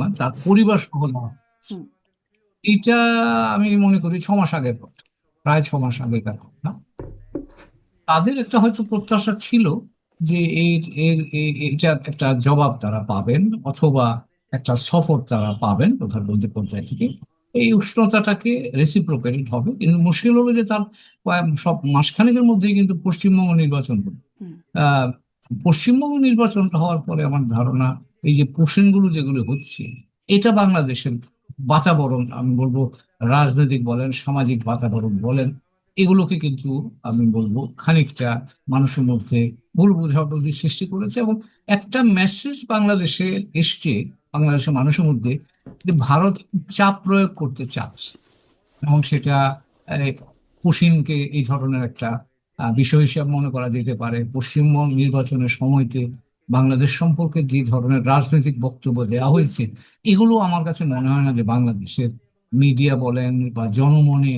নয়, তার পরিবার সহ নেওয়া হয়েছে। হুম। এইটা আমি মনে করি 6 মাস আগের কথা, প্রায় 6 মাস আগেকার কথা। তাদের একটা হয়তো প্রত্যাশা ছিল যে এর এর এটার একটা জবাব তারা পাবেন, অথবা একটা সফর তারা পাবেন প্রধানমন্ত্রী পর্যায় থেকে। এই উষ্ণতাটাকে রেসিপ্রোকেটেড হবে, কিন্তু মুশকিল হলো যে তার সব মাসখানেকের মধ্যেই কিন্তু পশ্চিমবঙ্গ নির্বাচন হলো। হুম। আহ পশ্চিমবঙ্গ নির্বাচনটা হওয়ার পরে আমার ধারণা এই যে পোষণগুলো যেগুলো হচ্ছে, এটা বাংলাদেশের বাতাবরণ, আমি বলবো রাজনৈতিক বলেন সামাজিক বাতাবরণ বলেন, এগুলোকে কিন্তু আমি বলবো খানিকটা মানুষের মধ্যে ভুল বোঝাবুঝি সৃষ্টি করেছে। এবং একটা মেসেজ বাংলাদেশে এসছে, বাংলাদেশের মানুষের মধ্যে, যে ভারত চাপ প্রয়োগ করতে চাচ্ছে, এবং সেটা আহ, পুশিনকে এই ধরনের একটা বিষয় হিসাবে মনে করা যেতে পারে। পশ্চিমবঙ্গ নির্বাচনের সময়তে বাংলাদেশ সম্পর্কে যে ধরনের রাজনৈতিক বক্তব্য দেওয়া হয়েছে, এগুলো আমার কাছে মনে হয় না যে বাংলাদেশের মিডিয়া বলেন বা জনমনে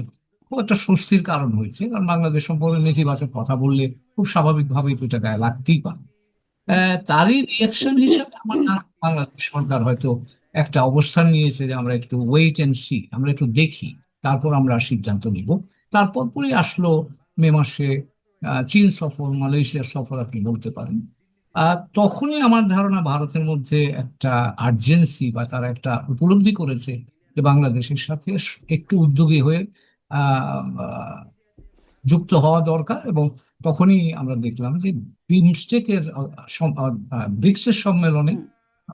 খুব একটা স্বস্তির কারণ হয়েছে। কারণ বাংলাদেশ সম্পর্কে নেতিবাচক কথা বললে খুব স্বাভাবিকভাবেই তো এটা গায়ে লাগতেই পারে। তারই রিয়াকশন হিসাবে আমার ধারণা বাংলাদেশ সরকার হয়তো একটা অবস্থান নিয়েছে যে আমরা একটু ওয়েট এন্ড সি, আমরা একটু দেখি, তারপর আমরা সিদ্ধান্ত নিব। তারপর পরে আসলো মে মাসে চীন সফর, মালয়েশিয়ার সফর আপনি বলতে পারেন। তখনই আমার ধারণা ভারতের মধ্যে একটা আর্জেন্সি বা তারা একটা উপলব্ধি করেছে যে বাংলাদেশের সাথে একটু উদ্যোগী হয়ে আহ যুক্ত হওয়া দরকার। এবং তখনই আমরা দেখলাম যে বিমস্টেকের ব্রিক্সের সম্মেলনে হুম।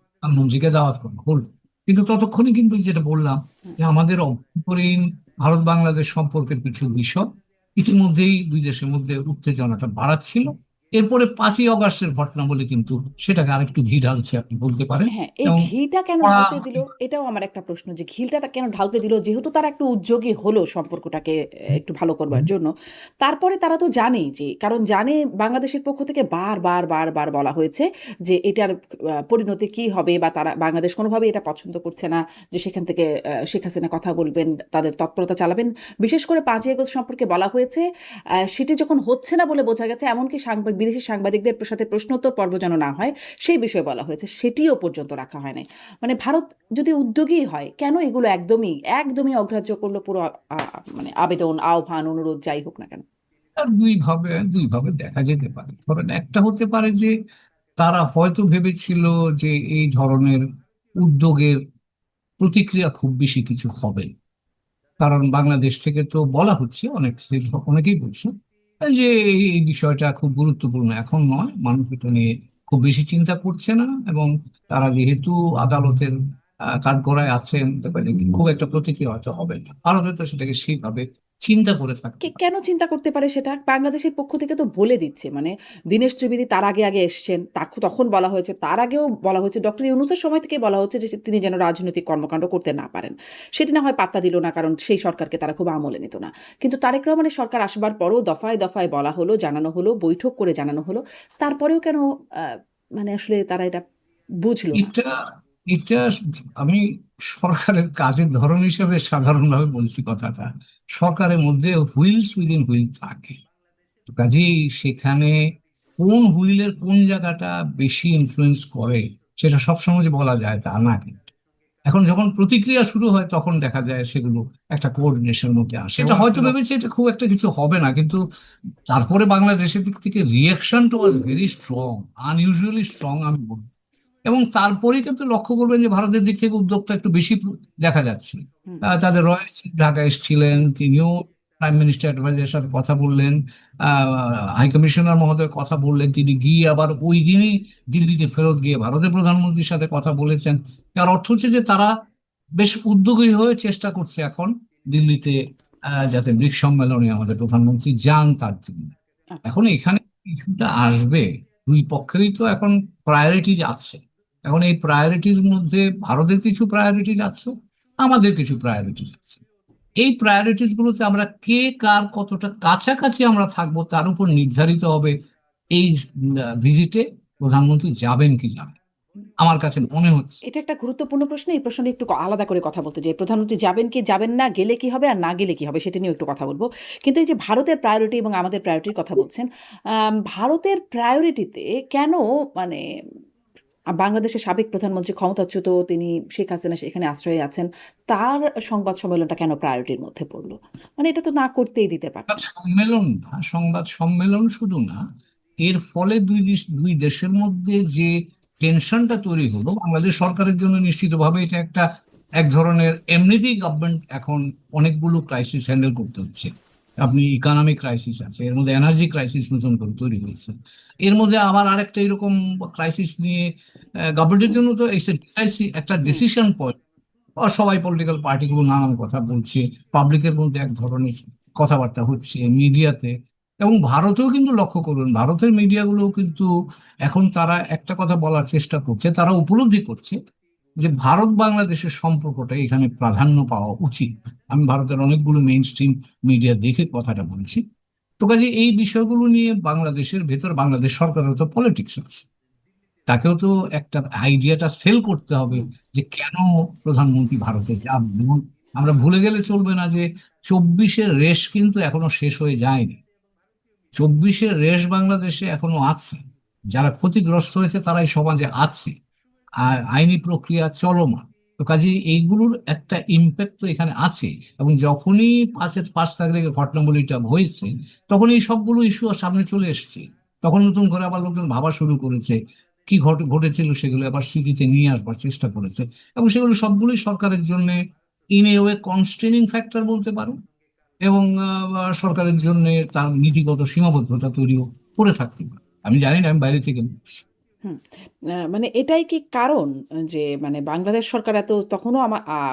প্রধানমন্ত্রীকে দাওয়াত করা হলো। কিন্তু ততক্ষণে কিন্তু যেটা বললাম, হুম। যে আমাদের অভ্যন্তরীণ ভারত বাংলাদেশ সম্পর্কের কিছু বিষয় ইতিমধ্যেই দুই দেশের মধ্যে উত্তেজনাটা বাড়াচ্ছিল। এরপরে 5ই অগাস্টের ঘটনা বলে কিন্তু সেটাকে আরেকটু ঘি ঢালছে আপনি বলতে পারেন। হ্যাঁ, এই এবং ঘিটা কেন ঢালতে দিল? এটাও আমার একটা প্রশ্ন যে ঘিলটা কেন ঢালতে দিল? যেহেতু তারা একটু উদ্যোগী হলো সম্পর্কটাকে একটু ভালো করবার জন্য। তারপরে তারা তো জানেই যে কারণ জানে বাংলাদেশের পক্ষ থেকে বারবার বলা হয়েছে যে এটার পরিণতি কি হবে বা তারা বাংলাদেশ কোনোভাবেই এটা পছন্দ করছে না যে সেখান থেকে শেখ হাসিনা কথা বলবেন, তাদের তৎপরতা চালাবেন। বিশেষ করে 5ই আগস্ট সম্পর্কে বলা হয়েছে সেটি যখন হচ্ছে না বলে বোঝা গেছে এমনকি বিদেশি সাংবাদিকদের সাথে প্রশ্নোত্তর পর্ব যেন না হয় সেই বিষয়ে বলা হয়েছে, সেটিও পর্যন্ত রাখা হয় নাই। মানে ভারত যদি উদ্যোগী হয় কেন এগুলো একদমই অগ্রাহ্য করলো পুরো মানে আবেদন, আহ্বান, অনুরোধ যাই হোক না কেন? আর দুই ভাবে দেখা যেতে পারে। ধরেন, একটা হতে পারে যে তারা হয়তো ভেবেছিল যে এই ধরনের উদ্যোগের প্রতিক্রিয়া খুব বেশি কিছু হবে না। কারণ বাংলাদেশ থেকে তো বলা হচ্ছে, অনেকেই বলছে যে এই বিষয়টা খুব গুরুত্বপূর্ণ, এখন নয়, মানুষ এটা নিয়ে খুব বেশি চিন্তা করছে না। এবং তারা যেহেতু আদালতের কাঠগড়ায় আছেন, তারপরে খুব একটা প্রতিক্রিয়া হয়তো হবে না। ভারত হয়তো সেটাকে সেইভাবে চিন্তা করে থাকতে পারে। কেন চিন্তা করতে পারে সেটা? বাংলাদেশের পক্ষ থেকে তো বলে দিচ্ছে। মানে দীনেশ ত্রিবেদী তার আগে এসছেন। তখন বলা হয়েছে, তার আগেও বলা হয়েছে, ডক্টর ইউনূসের সময় থেকেই বলা হচ্ছে যে তিনি যেন রাজনৈতিক কর্মকাণ্ড করতে না পারেন। সেটি না হয় পাত্তা দিল না, কারণ সেই সরকারকে তারা খুব আমলে নিত না। কিন্তু তারেক রহমানের সরকার আসবার পরও দফায় বলা হলো, জানানো হলো, বৈঠক করে জানানো হলো। তারপরেও কেন আ মানে আসলে তারা এটা বুঝলো না? এটা এটা আমি সরকারের কাজের ধরন হিসেবে সাধারণভাবে বলছি কথাটা। সরকারের মধ্যে হুইলস উইদিন হুইল থাকে, তো কাজেই সেখানে কোন হুইলের কোন জায়গাটা বেশি ইনফ্লুয়েন্স করে সেটা সবসময় যে বলা যায় তা না। কিন্তু এখন যখন প্রতিক্রিয়া শুরু হয় তখন দেখা যায় সেগুলো একটা কোঅর্ডিনেশনের মধ্যে আসে। এটা হয়তো ভেবেছে এটা খুব একটা কিছু হবে না, কিন্তু তারপরে বাংলাদেশের দিক থেকে রিয়াকশনটা was very strong, unusually strong আমি বলবো। এবং তারপরেই কিন্তু লক্ষ্য করবেন যে ভারতের দিক থেকে উদ্যোগটা একটু বেশি দেখা যাচ্ছে। হুম। তাদের রয়েস ঢাকা এসেছিলেন, তিনিও প্রাইম মিনিস্টার অ্যাডভাইজারের সাথে কথা বললেন, হাই কমিশনার মহোদয় কথা বললেন, তিনি গিয়ে আবার ওই দিনই দিল্লিতে ফেরত গিয়ে ভারতের প্রধানমন্ত্রীর সাথে কথা বলেছেন। তার অর্থ হচ্ছে যে তারা বেশ উদ্যোগী হয়ে চেষ্টা করছে এখন দিল্লিতে যাতে ব্রিক্স সম্মেলনে আমাদের প্রধানমন্ত্রী যান তার জন্য। আচ্ছা। এখন এখানে ইস্যুটা আসবে, দুই পক্ষেরই তো এখন প্রায়োরিটিজ আছে। এখন এই প্রায়োরিটির মধ্যে ভারতের কিছু প্রায়োরিটিজ আছে, আমাদের কিছু প্রায়োরিটিজ আছে। এই প্রায়োরিটিস গুলোতে আমরা কে কার কতটা কাছাকাছি আমরা থাকবো তার উপর নির্ধারিত হবে এই ভিজিটে প্রধানমন্ত্রী যাবেন কি যাবেন, আমার কাছে মনে হচ্ছে। এটা একটা গুরুত্বপূর্ণ প্রশ্ন। এই প্রশ্নে একটু আলাদা করে কথা বলতে চাই। প্রধানমন্ত্রী যাবেন কি যাবেন না, গেলে কি হবে আর না গেলে কি হবে সেটা নিয়েও একটু কথা বলব। কিন্তু এই যে ভারতের প্রায়োরিটি এবং আমাদের প্রায়োরিটির কথা বলছেন, ভারতের প্রায়োরিটিতে কেন মানে বাংলাদেশের সাবেক প্রধানমন্ত্রী ক্ষমতাচ্যুত তিনি শেখ হাসিনা সেখানে আশ্রয়ে আছেন। তার সংবাদ সম্মেলনটা কেন প্রায়োরিটির মধ্যে পড়লো? মানে এটা তো না করতেই দিতে সংবাদ পারতেন। সম্মেলন না, সংবাদ সম্মেলন শুধু না, এর ফলে দুই দেশের মধ্যে যে টেনশনটা তৈরি হলো, বাংলাদেশ সরকারের জন্য নিশ্চিতভাবে এটা একটা এক ধরনের, এমনিতেই গভর্নমেন্ট এখন অনেকগুলো ক্রাইসিস হ্যান্ডেল করতে হচ্ছে। আপনি ইকোনমিক ক্রাইসিস আছে, এর মধ্যে এনার্জি ক্রাইসিস নতুন করে তৈরি হয়েছে, এর মধ্যে আবার আরেকটা এরকম ক্রাইসিস নিয়ে গভর্নমেন্টের জন্য তো একটা হুম। Decision point. সবাই পলিটিক্যাল পার্টিগুলো নানান কথা বলছে, পাবলিকের মধ্যে এক ধরনের কথাবার্তা হচ্ছে মিডিয়াতে। এবং ভারতেও কিন্তু লক্ষ্য করুন, ভারতের মিডিয়াগুলোও কিন্তু এখন তারা একটা কথা বলার চেষ্টা করছে, তারা উপলব্ধি করছে যে ভারত বাংলাদেশের সম্পর্কটা এখানে প্রাধান্য পাওয়া উচিত। আমি ভারতের অনেকগুলো মেইন স্ট্রিম মিডিয়া দেখে কথাটা বলছি। তো কাজে এই বিষয়গুলো নিয়ে বাংলাদেশের ভেতর, বাংলাদেশ সরকারের তো পলিটিক্স আছে, তাকেও তো একটা আইডিয়াটা সেল করতে হবে যে কেন প্রধানমন্ত্রী ভারতে যান। এবং আমরা ভুলে গেলে চলবে না যে 24-এর রেশ কিন্তু এখনো শেষ হয়ে যায়নি। 24-এর রেশ বাংলাদেশে এখনো আছে, যারা ক্ষতিগ্রস্ত হয়েছে তারা এই সমাজে আছে, আর আইনি প্রক্রিয়া চলমান। তো কাজে এইগুলোর একটা ইম্প্যাক্ট তো এখানে আছে। এবং যখনই 5 তারিখে ঘটনাবলীটা হয়েছে, তখন এই সবগুলো ইস্যু সামনে চলে এসেছে। তখন নতুন করে আবার লোকজন ভাবা শুরু করেছে, কি ঘটেছিল সেগুলো আবার স্মৃতিতে নিয়ে আসবার চেষ্টা করেছে। এবং সেগুলো সবগুলোই সরকারের জন্য ইন এ ওয়ে কনস্ট্রেনিং ফ্যাক্টর বলতে পারো। এবং সরকারের জন্য তার নীতিগত সীমাবদ্ধতা তৈরিও করে থাকতে পারে। আমি জানি না, আমি বাইরে থেকে বলছি। হুম। মানে এটাই কি কারণ যে মানে বাংলাদেশ সরকার এত তখনও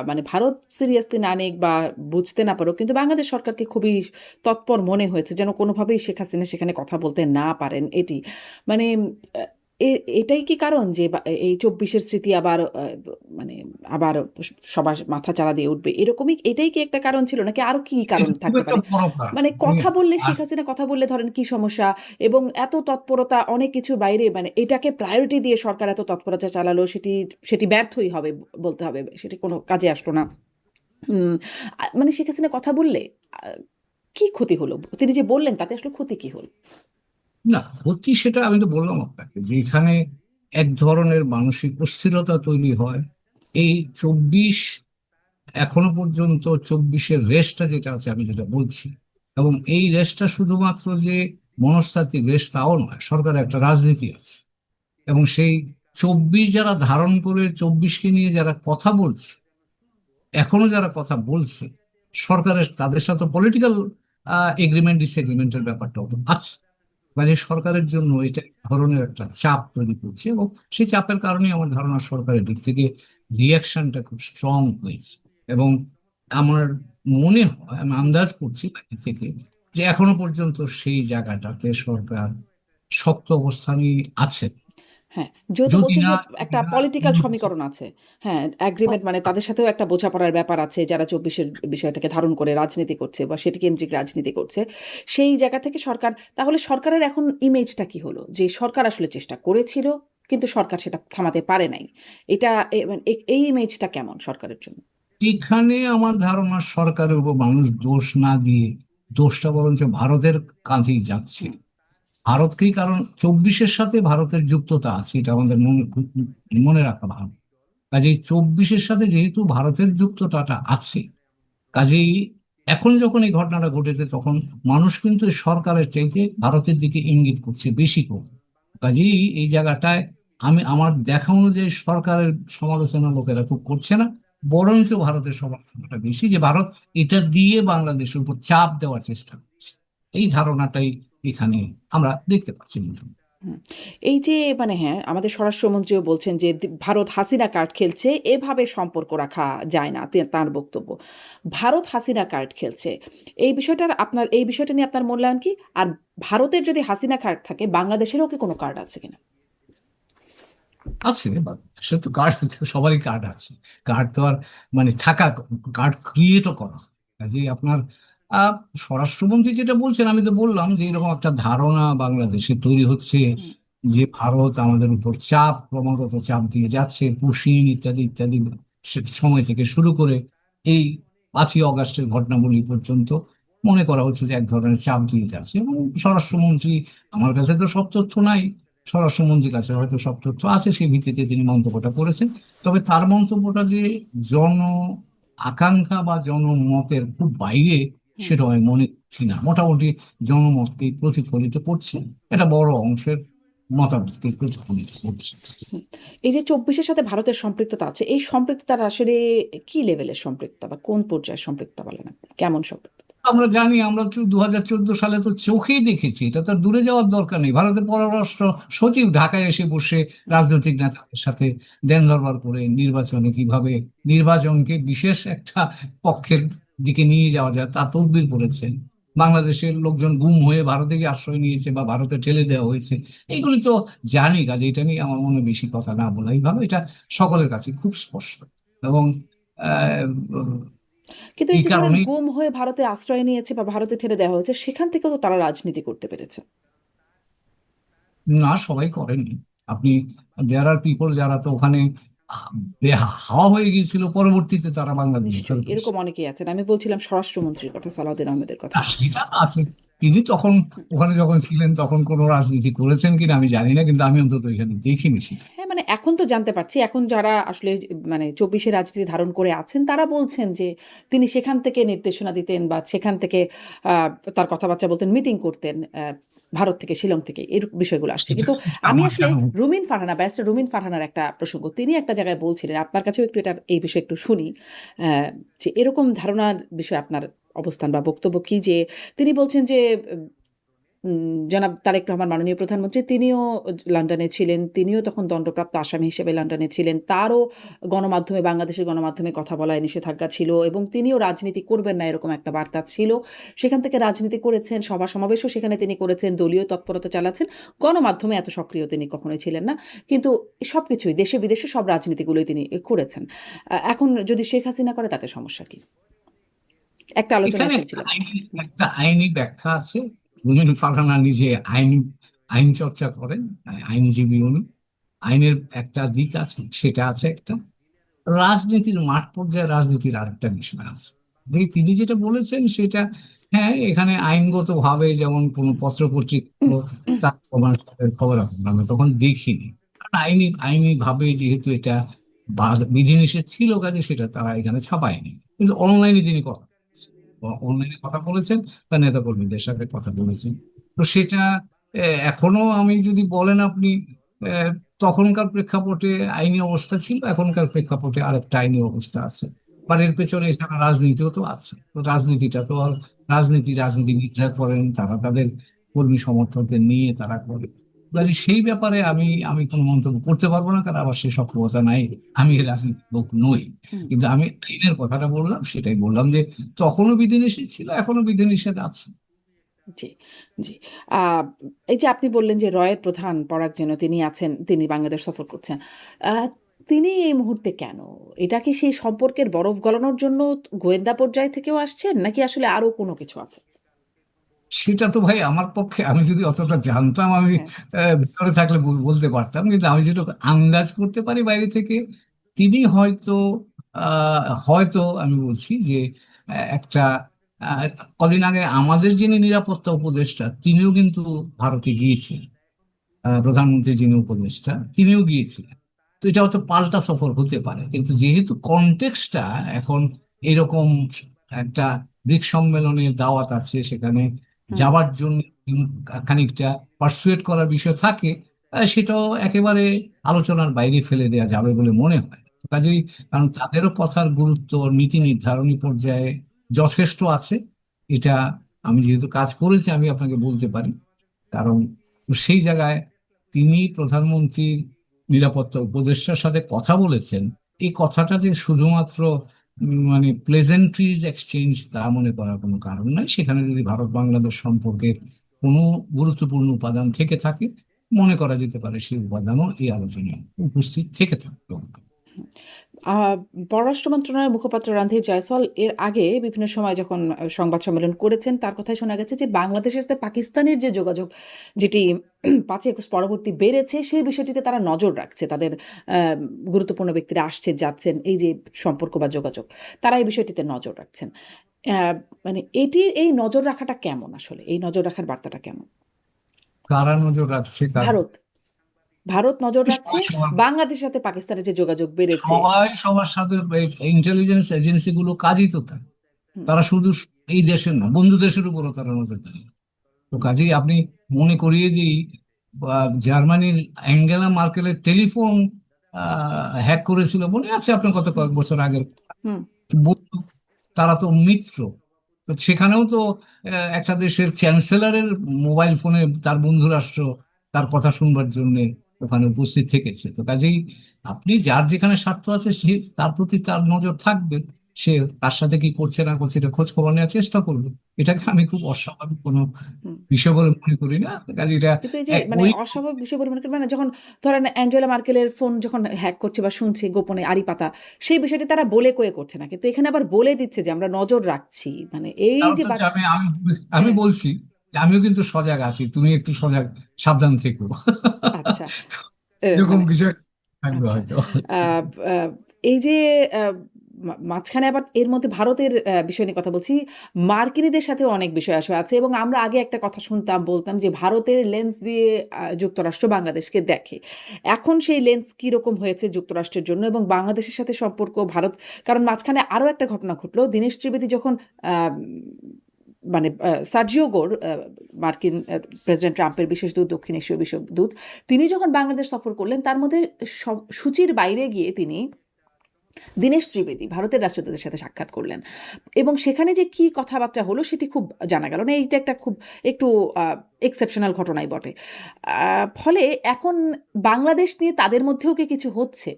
মানে ভারত সিরিয়াসলি না নিক বা বুঝতে না পারুক, কিন্তু বাংলাদেশ সরকারকে খুবই তৎপর মনে হয়েছে যেন কোনোভাবেই শেখ হাসিনা সেখানে কথা বলতে না পারেন এটি। মানে আ এ এটাই কি কারণ যে এই ২৪ এর স্মৃতি আবার মানে আবার সবার মাথা চাড়া দিয়ে উঠবে, এরকমই এটাই কি একটা কারণ ছিল? নাকি আরো কি কারণ এটা খুব থাকতে একটা পারে? বড় কারণ। মানে কথা বললে আর শেখ হাসিনা কথা বললে ধরেন কি সমস্যা? এবং এত তৎপরতা অনেক কিছুর বাইরে মানে এটাকে প্রায়োরিটি দিয়ে সরকার এত তৎপরতা চালালো সেটি ব্যর্থই হবে বলতে হবে। সেটি কোনো কাজে আসলো না। হুম, মানে শেখ হাসিনা কথা বললে আ কি ক্ষতি হলো? তিনি যে বললেন তাতে আসলে ক্ষতি কি হলো? না, ক্ষতি সেটা আমি তো বললাম আপনাকে যে এখানে এক ধরনের মানসিক অস্থিরতা তৈরি হয়। এই 24, এখনো পর্যন্ত 24-এর রেশটা যেটা আছে, আমি যেটা বলছি, এবং এই রেশটা শুধুমাত্র যে মনস্তাত্ত্বিক রেশ তাও নয়, সরকারের একটা রাজনীতি আছে। এবং সেই 24 যারা ধারণ করে, 24-কে নিয়ে যারা কথা বলছে, এখনো যারা কথা বলছে, সরকারের তাদের সাথে পলিটিক্যাল এগ্রিমেন্ট ডিসএগ্রিমেন্টের ব্যাপারটাও তো আছে। কাজে সরকারের জন্য এটা এক ধরনের একটা চাপ তৈরি করছে, এবং সেই চাপের কারণে আমার ধারণা সরকারের দিক থেকে রিয়াকশনটা খুব স্ট্রং হয়েছে। এবং আমার মনে হয়, আমি আন্দাজ করছি বাইরে থেকে, যে এখনো পর্যন্ত সেই জায়গাটাতে সরকার শক্ত অবস্থানই আছে। হ্যাঁ, যেহেতু যদি বলছেন না যে যদি একটা না পলিটিক্যাল অন্য কিছু। সমীকরণ আছে। হ্যাঁ, এগ্রিমেন্ট মানে তাদের সাথেও একটা বোঝাপড়ার ব্যাপার আছে যারা ২৪ এর বিষয়টাকে ধারণ করে রাজনীতি করছে বা সেটি কেন্দ্রিক রাজনীতি করছে। সেই জায়গা থেকে তাহলে সরকারের এখন ইমেজটা কি হলো? যে সরকার আসলে চেষ্টা করেছিল কিন্তু সরকার সেটা থামাতে পারে নাই। এটা মানে এই ইমেজটা কেমন সরকারের জন্য? এখানে আমার ধারণা সরকারের উপর মানুষ দোষ না দিয়ে, দোষটা বরঞ্চ ভারতের কাঁধেই যাচ্ছে। হুম, ভারতকেই, কারণ 24-এর সাথে ভারতের যুক্ততা আছে, এটা আমাদের মনে মনে রাখা ভালো। কাজেই 24-এর সাথে যেহেতু ভারতের যুক্ততাটা আছে, কাজেই এখন যখন এই ঘটনাটা ঘটেছে, তখন মানুষ কিন্তু এই সরকারের চাইতে ভারতের দিকে ইঙ্গিত করছে বেশি করে। কাজেই এই জায়গাটায় আমার দেখা অনুযায়ী সরকারের সমালোচনা লোকেরা খুব করছে না, বরঞ্চ ভারতের সমালোচনাটা বেশি, যে ভারত এটা দিয়ে বাংলাদেশের উপর চাপ দেওয়ার চেষ্টা করছে। এই ধারণাটাই এখানে আমরা দেখতে পাচ্ছি। হুম। এই যে মানে হ্যাঁ, আমাদের স্বরাষ্ট্রমন্ত্রীও বলছেন যে ভারত হাসিনা কার্ড খেলছে, এভাবে সম্পর্ক রাখা যায় না। তাঁর বক্তব্য। ভারত হাসিনা কার্ড খেলছে। এই বিষয়টা নিয়ে আপনার মূল্যায়ন কি? আর ভারতের যদি হাসিনা কার্ড থাকে, বাংলাদেশেরও কি কোনো কার্ড আছে কিনা? আছে, সে তো কার্ড, সবারই কার্ড আছে। কার্ড তো আর মানে থাকা, কার্ড ক্রিয়েটও করা হয়। কাজে আপনার আহ, স্বরাষ্ট্রমন্ত্রী যেটা বলছেন, আমি তো বললাম যে এরকম একটা ধারণা বাংলাদেশে তৈরি হচ্ছে হুম, যে ভারত আমাদের উপর ক্রমাগত চাপ দিয়ে যাচ্ছে, পুশিন ইত্যাদি ইত্যাদি, সে সময় থেকে শুরু করে এই 5ই অগাস্টের ঘটনাবলী পর্যন্ত মনে করা হচ্ছে যে এক ধরনের চাপ দিয়ে যাচ্ছে। এবং স্বরাষ্ট্রমন্ত্রী, আমার কাছে তো সব তথ্য নাই, স্বরাষ্ট্রমন্ত্রীর কাছে হয়তো সব তথ্য আছে, সেই ভিত্তিতে তিনি মন্তব্যটা করেছেন। তবে তার মন্তব্যটা যে জন আকাঙ্ক্ষা বা জনমতের খুব বাইরে, হুম। সেটা আমি মনে করছি না। মোটামুটি জনমতকে প্রতিফলিত করছে, এটা বড় অংশের মতামতকে প্রতিফলিত করছে। হুম। এই যে ২৪ এর সাথে ভারতের সম্পৃক্ততা আছে, এই সম্পৃক্ততাটা আসলে কি লেভেলের সম্পৃক্ততা বা কোন পর্যায়ের সম্পৃক্ততা বলেন আপনি? কেমন সম্পৃক্ততা? আমরা জানি, আমরা তো 2014 সালে তো চোখেই দেখেছি, এটা তো আর দূরে যাওয়ার দরকার নেই। ভারতের পররাষ্ট্র সচিব ঢাকায় এসে বসে হুম, রাজনৈতিক নেতাদের সাথে দেন দরবার করে নির্বাচনে কিভাবে নির্বাচনকে বিশেষ একটা পক্ষের দিকে নিয়ে যাওয়া যায় তা তদবির করেছেন। বাংলাদেশের লোকজন গুম হয়ে ভারতে গিয়ে আশ্রয় নিয়েছে বা ভারতে ঠেলে দেওয়া হয়েছে, এইগুলি তো জানি। কাজে এটা নিয়ে আমার মনে হয় বেশি কথা না বলাই ভালো, এটা সকলের কাছে খুব স্পষ্ট। এবং আহ, কিন্তু এই এই যে ধরেন কারণেই গুম হয়ে ভারতে আশ্রয় নিয়েছে বা ভারতে ঠেলে দেওয়া হয়েছে, সেখান থেকেও তো তারা রাজনীতি করতে পেরেছে। না, সবাই করেননি। আপনি, দেয়ার আর পিপল যারা তো ওখানে আহ, হাওয়া হয়ে গিয়েছিল, পরবর্তীতে তারা বাংলাদেশে নিশ্চয়ই ফেরত এরকম এসেছে। অনেকেই আছেন। আমি বলছিলাম স্বরাষ্ট্রমন্ত্রীর কথা, সালাউদ্দিন আহমেদের কথা। সেটা আছে। তিনি তখন হুম। ওখানে যখন ছিলেন তখন কোনো রাজনীতি করেছেন কিনা আমি জানি না, কিন্তু আমি অন্তত এখানে দেখিনি সেটা। হ্যাঁ, মানে এখন তো জানতে পারছি। এখন যারা আসলে মানে ২৪ এ রাজনীতি ধারণ করে আছেন, তারা বলছেন যে তিনি সেখান থেকে নির্দেশনা দিতেন বা সেখান থেকে আ তার কথাবার্তা বলতেন, মিটিং করতেন ভারত থেকে, শিলং থেকে। এর বিষয়গুলো আসছে। সেটা কিন্তু আমি আমার আসলে জানা রুমিন ফারহানা, ব্যারিস্টার রুমিন ফারহানার একটা প্রসঙ্গ। তিনি একটা জায়গায় বলছিলেন, আপনার কাছেও একটু এটার এই বিষয়ে একটু শুনি। অ্যা যে এরকম ধারণার বিষয়ে আপনার অবস্থান বা বক্তব্য কি? যে তিনি বলছেন যে জনাব তারেক রহমান মাননীয় প্রধানমন্ত্রী তিনিও লন্ডনে ছিলেন। তিনিও তখন দণ্ডপ্রাপ্ত আসামি হিসেবে লন্ডনে ছিলেন। তারও গণমাধ্যমে, বাংলাদেশের গণমাধ্যমে কথা বলায় নিষেধাজ্ঞা ছিল এবং তিনিও রাজনীতি করবেন না এরকম একটা বার্তা ছিল। সেখান থেকে রাজনীতি করেছেন, সভা-সমাবেশও সেখানে তিনি করেছেন, দলীয় তৎপরতা চালাচ্ছেন। গণমাধ্যমে এত সক্রিয় তিনি কখনোই ছিলেন না। কিন্তু সবকিছুই দেশে-বিদেশে সব রাজনীতিগুলোই তিনি করেছেন। এখন যদি শেখ হাসিনা করে তাতে সমস্যা কি? একটা এখানে আলোচনায় একটা শুনছিলাম। আইনি একটা আইনি ব্যাখ্যা আছে। রুমিন ফারহানা নিজে আইন আইন চর্চা করেন, আইনজীবী উনি। আইনের একটা দিক আছে, সেটা আছে একটা। রাজনীতির মাঠ পর্যায়ে রাজনীতির আরেকটা বিষয় আছে। তিনি যেটা বলেছেন সেটা, হ্যাঁ, এখানে আইনগত ভাবে যেমন কোনো পত্র পত্রিকা তার খবর আমরা তখন দেখিনি। কারণ আইনি আইনি ভাবে যেহেতু এটা বিধিনিষেধ ছিল, কাজে সেটা তারা এখানে ছাপায়নি। কিন্তু অনলাইনে তিনি কথা অনলাইনে কথা বলেছেন, তার নেতা কর্মীদের সাথে কথা বলেছেন। তো সেটা এখনো আমি যদি বলেন আপনি, আহ, তখনকার প্রেক্ষাপটে আইনি অবস্থা ছিল, এখনকার প্রেক্ষাপটে আরেকটা আইনি অবস্থা আছে। আর এর পেছনে এছাড়া রাজনীতিও তো আছে। তো রাজনীতিটা তো আর রাজনীতিবিদরা করেন, তারা তাদের কর্মী সমর্থকদের নিয়ে তারা করে। কাজে সেই ব্যাপারে আমি আমি কোনো মন্তব্য করতে পারবো না, কারণ আমার সেই সক্ষমতা নাই। আমি এই রাজনীতির লোক নই। হুম। কিন্তু আমি আইনের কথাটা বললাম, সেটাই বললাম যে তখনও বিধিনিষেধ ছিল, এখনো বিধিনিষেধ আছে। জি, জি। আ এই যে আপনি বললেন যে রয়ের প্রধান পরাগ যেন তিনি আছেন, তিনি বাংলাদেশ সফর করছেন। আ তিনি এই মুহূর্তে কেন? এটা কি সেই সম্পর্কের বরফ গলানোর জন্য গোয়েন্দা পর্যায় থেকেও আসছেন? নাকি আসলে আরো কোনো কিছু আছে? সেটা তো ভাই আমার পক্ষে, আমি যদি অতটা জানতাম আমি হ্যাঁ। ভিতরে থাকলে বলতে পারতাম। কিন্তু আমি যেটুকু আন্দাজ করতে পারি বাইরে থেকে, তিনি হয়তো হয়তো আমি বলছি যে একটা আহ, কদিন আগে আমাদের যিনি নিরাপত্তা উপদেষ্টা তিনিও কিন্তু ভারতে গিয়েছিলেন। প্রধানমন্ত্রী যিনি উপদেষ্টা তিনিও গিয়েছিলেন। তো এটা হয়তো পাল্টা সফর হতে পারে, কিন্তু যেহেতু কনটেক্সটটা এখন এরকম, একটা ব্রিক্স সম্মেলনের দাওয়াত আছে, সেখানে হুম, যাবার জন্য খানিকটা পার্সুয়েট করার বিষয় থাকে, সেটাও একেবারে আলোচনার বাইরে ফেলে দেওয়া যাবে বলে মনে হয়। তো কাজেই, কারণ তাদেরও কথার গুরুত্ব নীতি নির্ধারণী পর্যায়ে যথেষ্ট আছে। এটা আমি যেহেতু কাজ করেছি আমি আপনাকে বলতে পারি। কারণ সেই জায়গায় তিনি প্রধানমন্ত্রীর নিরাপত্তা উপদেষ্টার সাথে কথা বলেছেন, এই কথাটা যে শুধুমাত্র মানে প্লেজেন্ট্রিজ এক্সচেঞ্জ তা মনে করার কোনো কারণ নাই। সেখানে যদি ভারত বাংলাদেশ সম্পর্কের কোনো গুরুত্বপূর্ণ উপাদান থেকে থাকে, মনে করা যেতে পারে সেই উপাদানও এই আলোচনায় উপস্থিত থেকে থাকতো। হুম। আ পররাষ্ট্র মন্ত্রণালয়ের মুখপাত্র রণধীর জয়সওয়াল এর আগে বিভিন্ন সময় যখন সংবাদ সম্মেলন করেছেন, তার কথায় শোনা গেছে যে বাংলাদেশের সাথে পাকিস্তানের যে যোগাযোগ যেটি ৫ই আগস্ট পরবর্তী বেড়েছে, সেই বিষয়টিতে তারা নজর রাখছে। তাদের আ গুরুত্বপূর্ণ ব্যক্তিরা আসছেন, যাচ্ছেন, এই যে সম্পর্ক বা যোগাযোগ, তারা এই বিষয়টিতে নজর রাখছেন। অ্যা মানে এটির এই নজর রাখাটা কেমন আসলে? এই নজর রাখার বার্তাটা কেমন? কারা নজর রাখছে, কার? ভারত। ভারত নজর রাখছে, সবাই সবার বাংলাদেশের সাথে পাকিস্তানের যে যোগাযোগ বেড়েছে। সবাই সবার সাথে, ইন্টেলিজেন্স এজেন্সি গুলো কাজই তো তাই। হুম, তারা শুধু এই দেশের না, বন্ধু দেশের উপরও তারা নজরদারি। তো কাজেই আপনি মনে করিয়ে দিই, জার্মানির অ্যাঙ্গেলা মার্কেলের টেলিফোন হ্যাক করেছিল, মনে আছে আপনার, কত হুম, কয়েক বছর আগে হুম, বন্ধু, তারা তো মিত্র। তো সেখানেও তো একটা দেশের চ্যান্সেলরের মোবাইল ফোনে তার বন্ধু রাষ্ট্র তার কথা শুনবার জন্য ওখানে উপস্থিত থেকেছে। তো কাজেই আপনি যার যেখানে স্বার্থ আছে সে তার প্রতি তার নজর থাকবে। সে তার সাথে কি করছে না করছে এটা খোঁজ খবর নেওয়ার চেষ্টা করবে। এটাকে আমি খুব অস্বাভাবিক কোনো হুম। বিষয় বলে মনে করি না। কাজে এটা কিন্তু এই যে মানে ওই অস্বাভাবিক বিষয় বলে মনে করি, মানে যখন ধরেন অ্যাঞ্জেলা মার্কেলের ফোন যখন হ্যাক করছে বা শুনছে গোপনে আড়ি পাতা, সেই বিষয়টি তারা বলে কয়ে করছে না। কিন্তু এখানে আবার বলে দিচ্ছে যে আমরা নজর রাখছি। মানে এই কারণ যে তো যে আমি আমি আমি হ্যাঁ, বলছি যে আমিও কিন্তু সজাগ আছি, তুমি একটু সজাগ, সাবধান থেকো। আচ্ছা। এরকম মানে কিছু একটা থাকবে আচ্ছা। হয়তো। আ আ এই যে আ মাঝখানে আবার এর মধ্যে ভারতের বিষয় নিয়ে কথা বলছি। মার্কিনীদের সাথেও অনেক বিষয় আসলে আছে এবং আমরা আগে একটা কথা শুনতাম, বলতাম যে ভারতের লেন্স দিয়ে যুক্তরাষ্ট্র বাংলাদেশকে দেখে। এখন সেই লেন্স কিরকম হয়েছে যুক্তরাষ্ট্রের জন্য এবং বাংলাদেশের সাথে সম্পর্ক ভারত, কারণ মাঝখানে আরো একটা ঘটনা ঘটলো। দীনেশ ত্রিবেদী যখন আম মানে সার্জিও গোর মার্কিন প্রেসিডেন্ট ট্রাম্পের বিশেষ দূত, দক্ষিণ এশীয় বিশেষ দূত, তিনি যখন বাংলাদেশ সফর করলেন, তার মধ্যে সূচির বাইরে গিয়ে তিনি দীনেশ ত্রিবেদী ভারতের রাষ্ট্রদূতের সাথে সাক্ষাৎ করলেন এবং সেখানে যে কি কথাবার্তা হলো সেটি খুব জানা গেল না। এইটা একটা খুব একটু এক্সেপশনাল ঘটনাই বটে। ফলে এখন বাংলাদেশ নিয়ে তাদের মধ্যেও কি কিছু হচ্ছে,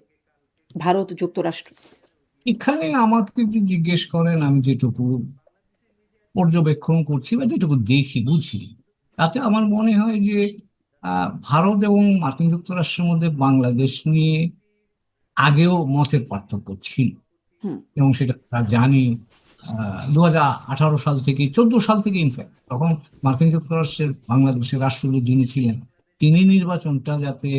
ভারত যুক্তরাষ্ট্র? এখানে আমাকে যদি জিজ্ঞেস করেন, আমি যেটুকু পর্যবেক্ষণ করছি বা যেটুকু দেখি বুঝি, তাতে আমার মনে হয় যে ভারত এবং মার্কিন যুক্তরাষ্ট্রের মধ্যে বাংলাদেশ নিয়ে আগেও মতের পার্থক্য ছিল, হুম, এবং সেটা আমরা জানি। 2018 সাল থেকে, 14 সাল থেকে ইনফ্যাক্ট, তখন মার্কিন যুক্তরাষ্ট্রের বাংলাদেশের রাষ্ট্রদূত যিনি ছিলেন, তিনি নির্বাচনটা যাতে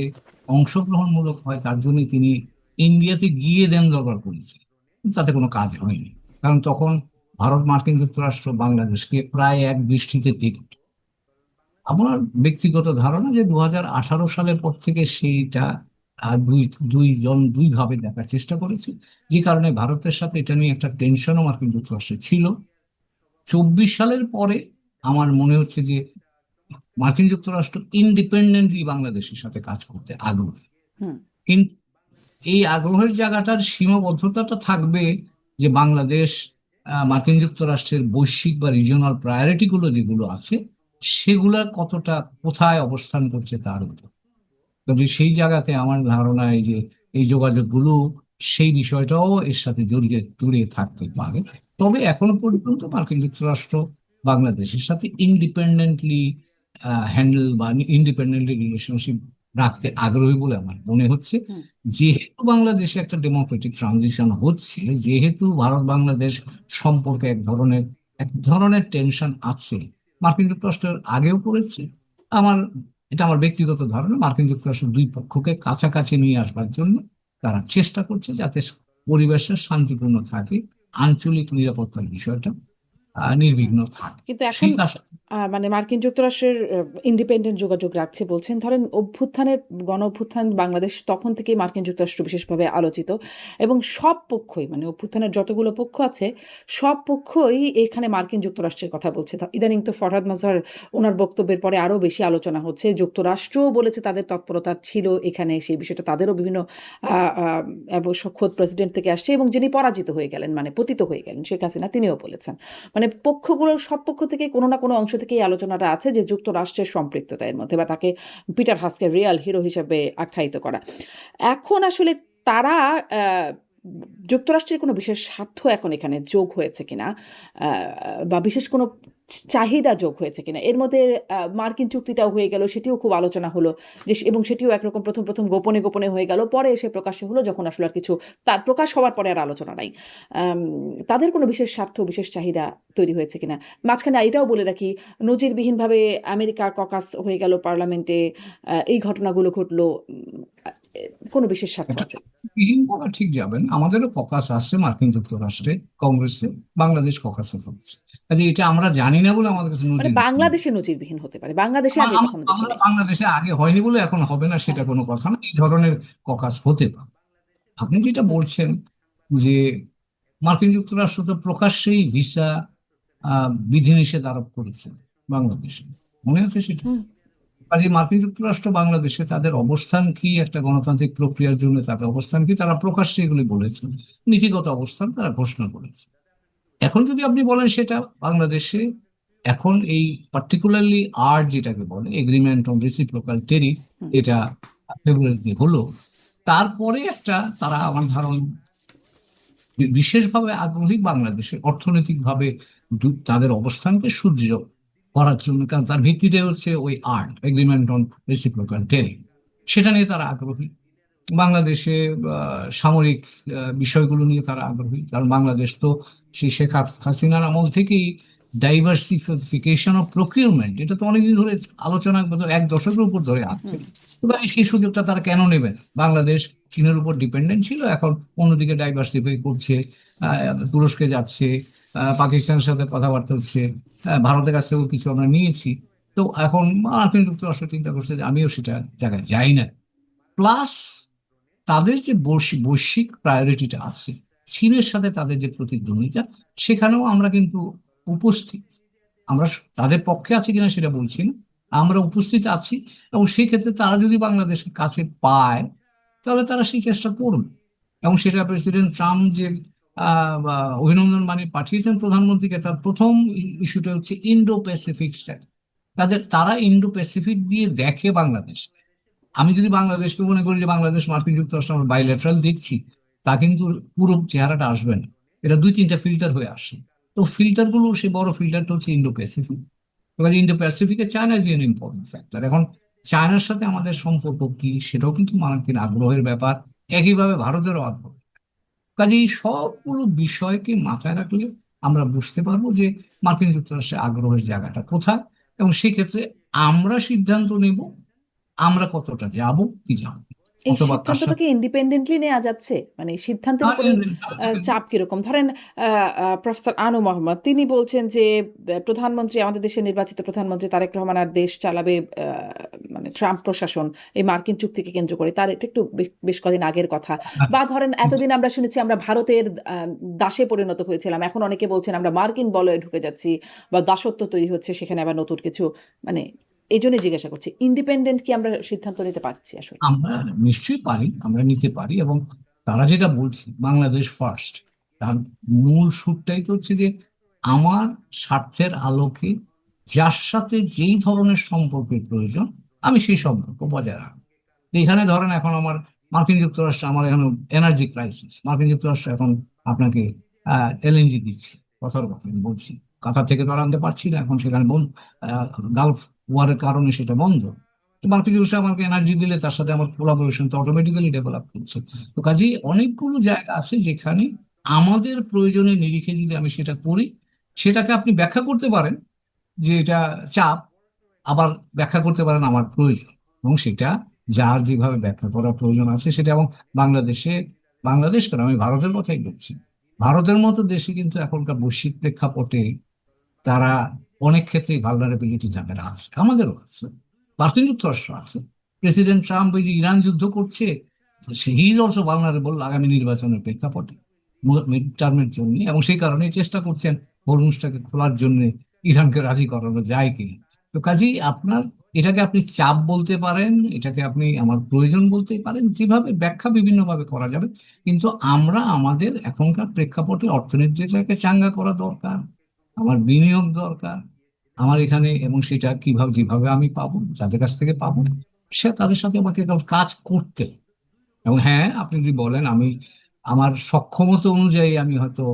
অংশগ্রহণমূলক হয় তার জন্য তিনি ইন্ডিয়াতে গিয়ে দেন দরবার করেছেন। কিন্তু তাতে কোনো কাজ হয়নি, কারণ তখন ভারত, মার্কিন যুক্তরাষ্ট্র বাংলাদেশকে প্রায় এক দৃষ্টিতে দেখত। আমার ব্যক্তিগত ধারণা যে 2018 সালের পর থেকে সেইটা দুই দুইজন দুইভাবে দেখার চেষ্টা করেছে, যে কারণে ভারতের সাথে এটা নিয়ে একটা টেনশনও মার্কিন যুক্তরাষ্ট্রে ছিল। 24 সালের পরে আমার মনে হচ্ছে যে মার্কিন যুক্তরাষ্ট্র ইন্ডিপেন্ডেন্টলি বাংলাদেশের সাথে কাজ করতে আগ্রহী। হুম, কিন্তু এই আগ্রহের জায়গাটার সীমাবদ্ধতাটা থাকবে যে বাংলাদেশ মার্কিন যুক্তরাষ্ট্রের বৈশ্বিক বা রিজিওনাল প্রায়োরিটি গুলো যেগুলো আছে সেগুলা কতটা কোথায় অবস্থান করছে তার উপর। তবে সেই জায়গাতে আমার ধারণা এই যে এই যোগাযোগগুলো, সেই বিষয়টাও এর সাথে জড়িয়ে জড়িয়ে থাকতে পারে। তবে এখনো পর্যন্ত মার্কিন যুক্তরাষ্ট্র বাংলাদেশের সাথে ইন্ডিপেন্ডেন্টলি হ্যান্ডেল বা ইন্ডিপেন্ডেন্টলি রিলেশনশিপ রাখতে আগ্রহী বলে আমার মনে হচ্ছে। হুম, যেহেতু বাংলাদেশে একটা ডেমোক্রেটিক ট্রানজিশন হচ্ছে, যেহেতু ভারত বাংলাদেশ সম্পর্কে এক ধরনের টেনশন আছে, মার্কিন যুক্তরাষ্ট্রের আগেও করেছে। আমার এটা আমার ব্যক্তিগত ধারণা, মার্কিন যুক্তরাষ্ট্র দুই পক্ষকে কাছাকাছি নিয়ে আসবার জন্য তারা চেষ্টা করছে, যাতে পরিবেশটা শান্তিপূর্ণ থাকে, আঞ্চলিক নিরাপত্তার বিষয়টা হুম। নির্বিঘ্ন থাকে। কিন্তু এখন সেই কাজ। মানে মার্কিন যুক্তরাষ্ট্রের ইন্ডিপেন্ডেন্ট যোগাযোগ রাখছে বলছেন। ধরেন অভ্যুত্থানের গণ অভ্যুত্থান বাংলাদেশ তখন থেকেই মার্কিন যুক্তরাষ্ট্র বিশেষভাবে আলোচিত এবং সব পক্ষই, মানে অভ্যুত্থানের যতগুলো পক্ষ আছে সব পক্ষই এখানে মার্কিন যুক্তরাষ্ট্রের কথা বলছে। ইদানিং তো ফরহাদ মাজহার উনার বক্তব্যের পরে আরো বেশি আলোচনা হচ্ছে। যুক্তরাষ্ট্রও বলেছে তাদের তৎপরতা ছিল এখানে, সেই বিষয়টা তাদেরও বিভিন্ন আ আ এবং খোদ প্রেসিডেন্ট থেকে আসছে এবং যিনি পরাজিত হয়ে গেলেন, মানে পতিত হয়ে গেলেন শেখ হাসিনা, তিনিও বলেছেন। মানে পক্ষগুলোর সব পক্ষ থেকে কোনো না কোনো অংশ থেকে এই আলোচনাটা আছে যে যুক্তরাষ্ট্রের সম্পৃক্ততা এর মধ্যে বা তাকে, পিটার হাসকে রিয়াল হিরো হিসেবে আখ্যায়িত করা। এখন আসলে তারা আ যুক্তরাষ্ট্রের কোনো বিশেষ স্বার্থ এখন এখানে যোগ হয়েছে কিনা, আ বা বিশেষ কোনো চাহিদা যোগ হয়েছে কিনা? এর মধ্যে মার্কিন চুক্তিটাও হয়ে গেল, সেটিও খুব আলোচনা হলো যে এবং সেটিও একরকম ১ম গোপনে, গোপনে হয়ে গেল। পরে এসে প্রকাশ্য হলো যখন আসলে আর কিছু, তার প্রকাশ হওয়ার পরে আর আলোচনা নাই। আম তাদের কোনো বিশেষ স্বার্থ, বিশেষ চাহিদা তৈরি হয়েছে কিনা? মাঝখানে এটাও বলে রাখি, নজিরবিহীনভাবে আমেরিকা ককাস হয়ে গেল পার্লামেন্টে, এই ঘটনাগুলো ঘটলো। কোনো বিশেষ স্বার্থ এটা আছে? বিহীন বলা ঠিক যাবে না, আমাদেরও ককাস আছে মার্কিন যুক্তরাষ্ট্রে, কংগ্রেসে, বাংলাদেশ ককাসে হচ্ছে। কাজে এটা আমরা জানি না বলে আমাদের কাছে মানে নজিরবিহীন। বাংলাদেশে নজিরবিহীন হতে পারে, বাংলাদেশে আগে কখনো দেখি আমরা নাই। বাংলাদেশে আগে হয়নি বলে এখন হবে না হ্যাঁ। সেটা কোনো কথা না, এই ধরনের ককাস হতে পারে। আপনি যেটা বলছেন যে মার্কিন যুক্তরাষ্ট্র তো প্রকাশ্যেই ভিসা বিধিনিষেধ আরোপ করেছে বাংলাদেশে, মনে আছে সেটা? হুম। কাজে মার্কিন যুক্তরাষ্ট্র বাংলাদেশে তাদের অবস্থান কি, একটা গণতান্ত্রিক প্রক্রিয়ার জন্য তাদের অবস্থান কি, তারা প্রকাশ্যে এগুলি বলেছে, নীতিগত অবস্থান তারা ঘোষণা করেছে। এখন যদি আপনি বলেন সেটা বাংলাদেশে এখন এই পার্টিকুলারলি যেটাকে বলে এগ্রিমেন্ট অন রেসিপ্রোকাল টেরিফ, হুম। এটা ফেব্রুয়ারিতে হলো, তারপরে একটা তারা আমার ধারণা বিশেষভাবে আগ্রহী বাংলাদেশে অর্থনৈতিকভাবে তাদের অবস্থানকে সুদৃঢ় করার জন্য, কারণ তার ভিত্তিতে হচ্ছে ওই এগ্রিমেন্ট অন রেসিপ্রোকাল টেরিফ, সেটা নিয়ে তারা আগ্রহী। বাংলাদেশে সামরিক বিষয়গুলো নিয়ে তারা আগ্রহী, কারণ বাংলাদেশ তো সেই শেখ হাসিনার আমল থেকেই ডাইভার্সিফিকেশন অফ প্রকিউরমেন্ট, এটা তো অনেকদিন ধরে আলোচনা, বোধহয় 1 দশকের উপর ধরে আছে। হুম। তো তাই সেই সুযোগটা তারা কেন নেবে না? বাংলাদেশ চীনের উপর ডিপেন্ডেন্ট ছিল, এখন অন্যদিকে ডাইভার্সিফাই করছে, তুরস্কে যাচ্ছে, পাকিস্তানের সাথে কথাবার্তা হচ্ছে, ভারতের কাছ থেকেও কিছু আমরা নিয়েছি। তো এখন মার্কিন যুক্তরাষ্ট্র চিন্তা করছে যে আমিও সেটা জায়গায় যাই না। প্লাস তাদের যে বৈশ্বিক প্রায়োরিটিটা আছে, চীনের সাথে তাদের যে প্রতিদ্বন্দ্বিতা, সেখানেও আমরা কিন্তু উপস্থিত। আমরা তাদের পক্ষে আছি কিনা সেটা বলছি না, আমরা উপস্থিত আছি। এবং সেই ক্ষেত্রে তারা যদি বাংলাদেশের কাছে পায়, তাহলে তারা সেই চেষ্টা করবে। এবং সেটা প্রেসিডেন্ট ট্রাম্প যে বা অভিনন্দন বাণী পাঠিয়েছেন প্রধানমন্ত্রীকে, তার প্রথম ইস্যুটা হচ্ছে ইন্ডো প্যাসিফিক স্ট্র্যাটেজি। তারা ইন্ডো প্যাসিফিক দিয়ে দেখে বাংলাদেশ। আমি যদি বাংলাদেশকে মনে করি যে বাংলাদেশ মার্কিন যুক্তরাষ্ট্র আমরা বাইল্যাটারাল দেখছি, তা কিন্তু পুরো চেহারাটা আসবে না, এটা 2-3টা ফিল্টার হয়ে আসে। তো ফিল্টার গুলো, সে বড় ফিল্টারটা হচ্ছে ইন্ডো প্যাসিফিক। এবার ইন্ডো প্যাসিফিকে China is an important factor. এখন চায়নার সাথে আমাদের সম্পর্ক কি, সেটাও কিন্তু মার্কিন আগ্রহের ব্যাপার, একইভাবে ভারতেরও আগ্রহ। কাজে এই সবগুলো বিষয়কে মাথায় রাখলে আমরা বুঝতে পারবো যে মার্কিন যুক্তরাষ্ট্রের আগ্রহের জায়গাটা কোথায়, এবং সেক্ষেত্রে আমরা সিদ্ধান্ত নেব আমরা কতটা যাব কি যাব না, এই অথবা কার সিদ্ধান্তটা সাথে। কি ইন্ডিপেন্ডেন্টলি নেওয়া যাচ্ছে? মানে সিদ্ধান্তের উপরে চাপ কিরকম? ধরেন প্রফেসর আনু মোহাম্মদ তিনি বলছেন যে প্রধানমন্ত্রী, আমাদের দেশের নির্বাচিত প্রধানমন্ত্রী তারেক রহমান আর দেশ চালাবে মানে ট্রাম্প প্রশাসন এই মার্কিন চুক্তিকে কেন্দ্র করে। তার এটা একটু বেশ কদিন আগের কথা। বা ধরেন এতদিন আমরা শুনেছি আমরা ভারতের দাসে পরিণত হয়েছিলাম। এখন অনেকে বলছেন আমরা মার্কিন বলয়ে ঢুকে যাচ্ছি বা দাসত্ব তৈরি হচ্ছে, সেখানে আবার নতুন কিছু, মানে এইজন্যই জিজ্ঞাসা করছি। ইন্ডিপেন্ডেন্ট কি আমরা সিদ্ধান্ত নিতে পারছি আসলে? আমরা নিশ্চয়ই পারি, আমরা নিতে পারি। এবং তারা যেটা বলছে বাংলাদেশ ফার্স্ট, তার মূল সুরটাই তো হচ্ছে যে আমার স্বার্থের আলোকে যার সাথে যেই ধরনের সম্পর্কের প্রয়োজন, আমি সেই সম্পর্ক বজায় রাখবো। তো এখানে ধরেন এখন আমার মার্কিন যুক্তরাষ্ট্র, আমার এখন এনার্জি ক্রাইসিস, মার্কিন যুক্তরাষ্ট্র এখন আপনাকে এলএনজি দিচ্ছে, কথার কথা আমি বলছি, কাতার থেকে তো আর আনতে পারছি না, এখন সেখানে বন্ধ, গালফ ওয়ারের কারণে সেটা বন্ধ। তো মার্কিন যুক্তরাষ্ট্র আমাকে এনার্জি দিলে তার সাথে আমার কোলাবোরেশন তো অটোমেটিক্যালি ডেভেলপ করছে। তো কাজেই অনেকগুলো জায়গা আছে যেখানে আমাদের প্রয়োজনের নিরিখে যদি আমি সেটা করি, সেটাকে আপনি ব্যাখ্যা করতে পারেন যে এটা চাপ, আবার ব্যাখ্যা করতে পারেন আমার প্রয়োজন, এবং সেটা যার যেভাবে ব্যাখ্যা করার প্রয়োজন আছে সেটা। এবং বাংলাদেশে, বাংলাদেশ কেন, আমি ভারতের কথাই বলছি, ভারতের মতো দেশে কিন্তু এখনকার বৈশ্বিক প্রেক্ষাপটে তারা অনেক ক্ষেত্রেই ভালনারেবিলিটি যাদের আছে, আমাদেরও আছে, মার্কিন যুক্তরাষ্ট্র আছে। প্রেসিডেন্ট ট্রাম্প এই যে ইরান যুদ্ধ করছে, হি ইজ অলসো ভালনারেবল আগামী নির্বাচনের প্রেক্ষাপটে, মিড টার্মের জন্য, এবং সেই কারণে চেষ্টা করছেন হরমুজটাকে খোলার জন্য ইরানকে রাজি করানো যায় কিনা। তো কাজেই আপনার এটাকে আপনি চাপ বলতে পারেন, এটাকে আপনি আমার প্রয়োজন বলতে পারেন, যেভাবে ব্যাখ্যা বিভিন্নভাবে করা যাবে। কিন্তু আমরা আমাদের এখনকার প্রেক্ষাপটে অর্থনীতিটাকে চাঙ্গা করা দরকার, আমার বিনিয়োগ দরকার আমার এখানে, এবং সেটা কিভাবে যেভাবে আমি পাবো, যাদের কাছ থেকে পাবো, সে তাদের সাথে আমাকে কাজ করতে হবে। এবং হ্যাঁ, আপনি যদি বলেন আমি আমার সক্ষমতা অনুযায়ী আমি হয়তো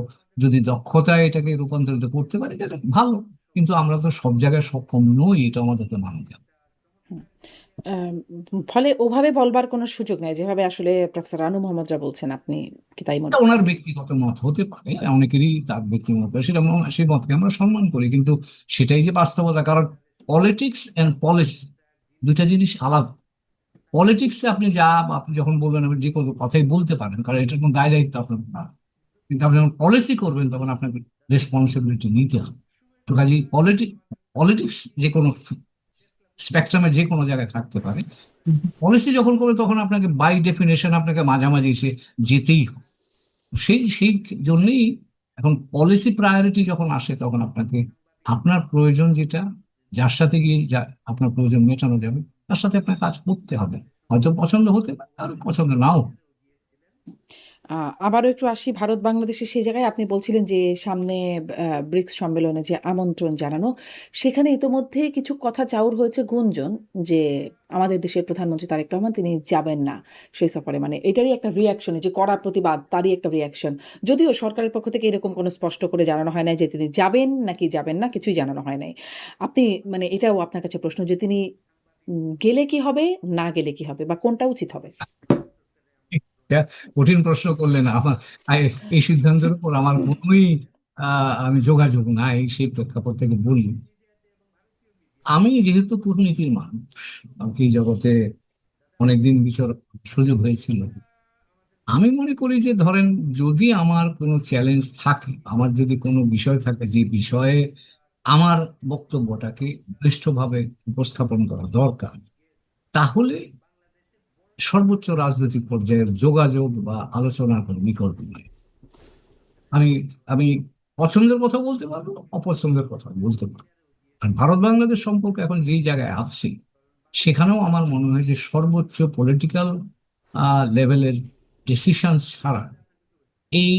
যদি দক্ষতায় এটাকে রূপান্তরিত করতে পারি, এটা ভালো। কিন্তু আমরা তো সব জায়গায় সক্ষম নই, এটা আমাদেরকে মানতে হবে। হুম। আম ফলে ওভাবে বলবার কোনো সুযোগ নাই, যেভাবে আসলে প্রফেসর আনু মোহাম্মদরা বলছেন। আপনি কি তাই মনে এটা ওনার করেন? ব্যক্তিগত মত হতে পারে, অনেকেরই তার ব্যক্তিগত, সেটা সেই মতকে আমরা সম্মান করি, কিন্তু সেটাই যে বাস্তবতা, কারণ পলিটিক্স এন্ড পলিসি দুইটা জিনিস আলাদা। পলিটিক্সে আপনি আপনি যখন বলবেন আপনি যে কোনো কথাই বলতে পারেন, কারণ এটার কোনো দায় দায়িত্ব আপনার না। কিন্তু আপনি যখন পলিসি করবেন তখন আপনাকে রেসপন্সিবিলিটি নিতে হবে। তো কাজেই পলিটিক্স যে কোনো স্পেকট্রামে যে কোনো জায়গায় থাকতে পারে, পলিসি যখন করবে তখন আপনাকে বাই ডেফিনেশন আপনাকে মাঝামাঝি এসে যেতেই হবে। সেই সেই জন্যই এখন পলিসি প্রায়োরিটি যখন আসে তখন আপনাকে আপনার প্রয়োজন যেটা, যার সাথে গিয়ে যা আপনার প্রয়োজন মেটানো যাবে তার সাথে আপনার কাজ করতে হবে। হয়তো পছন্দ হতে পারে আর পছন্দ নাও। আবারও একটু আসি ভারত বাংলাদেশের সেই জায়গায় আপনি বলছিলেন যে সামনে ব্রিক্স সম্মেলনে যে আমন্ত্রণ জানানো, সেখানে ইতোমধ্যে কিছু কথা চাউর হয়েছে গুঞ্জন যে আমাদের দেশের প্রধানমন্ত্রী তারেক রহমান তিনি যাবেন না সেই সফরে। মানে এটারই একটা রিঅ্যাকশন, যে কড়া প্রতিবাদ তারই একটা রিঅ্যাকশন। যদিও সরকারের পক্ষ থেকে এরকম কোনো স্পষ্ট করে জানানো হয় নাই যে তিনি যাবেন নাকি যাবেন না, কিছুই জানানো হয় নাই। আপনি মানে এটাও আপনার কাছে প্রশ্ন যে তিনি গেলে কি হবে, না গেলে কি হবে বা কোনটা উচিত হবে? এটা কঠিন প্রশ্ন করলেন আমার। এই সিদ্ধান্তের উপর আমার কোনোই আমি যোগাযোগ নাই সেই প্রেক্ষাপট থেকে বলি। আমি যেহেতু কূটনীতির মানুষ, আমাকে এই জগতে অনেকদিন বিচরণ সুযোগ হয়েছিল, আমি মনে করি যে ধরেন যদি আমার কোনো চ্যালেঞ্জ থাকে, আমার যদি কোনো বিষয় থাকে যে বিষয়ে আমার বক্তব্যটাকে বলিষ্ঠভাবে উপস্থাপন করা দরকার, তাহলে সর্বোচ্চ রাজনৈতিক পর্যায়ের যোগাযোগ বা আলোচনা কোনো বিকল্প নাই। আমি আমি পছন্দের কথা বলতে পারবো, অপছন্দের কথা বলতে পারবো। আর ভারত বাংলাদেশ সম্পর্ক এখন যেই জায়গায় আছে, সেখানেও আমার মনে হয় যে সর্বোচ্চ পলিটিক্যাল লেভেলের ডিসিশন ছাড়া এই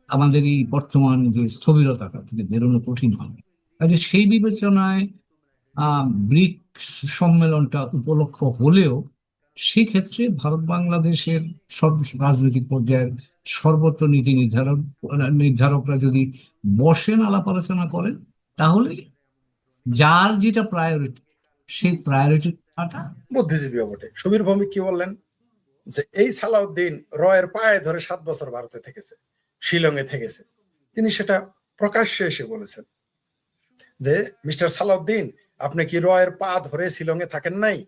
আমাদের এই বর্তমান যে স্থবিরতা থেকে বেরোনো কঠিন হবে। কাজে সেই বিবেচনায় ব্রিক্স সম্মেলনটা উপলক্ষ হলেও সেই ক্ষেত্রে ভারত বাংলাদেশের রাজনৈতিক পর্যায়ের সর্বত্র নীতি নির্ধারকরা যদি বসেন আলাপ আলোচনা করেন, তাহলে যার যেটা প্রায়োরিটি সেই প্রায়োরিটিটা। বুদ্ধিজীবী বটে সুবীর ভৌমিক কি বললেন যে এই সালাউদ্দিন রয়ের পায়ে ধরে 7 বছর ভারতে থেকেছে, শিলংয়ে থেকেছে। তিনি সেটা প্রকাশ্যে এসে বলেছেন যে মিস্টার সালাউদ্দিন, আপনি কি রয়ের পা ধরে শিলংয়ে থাকেন নাই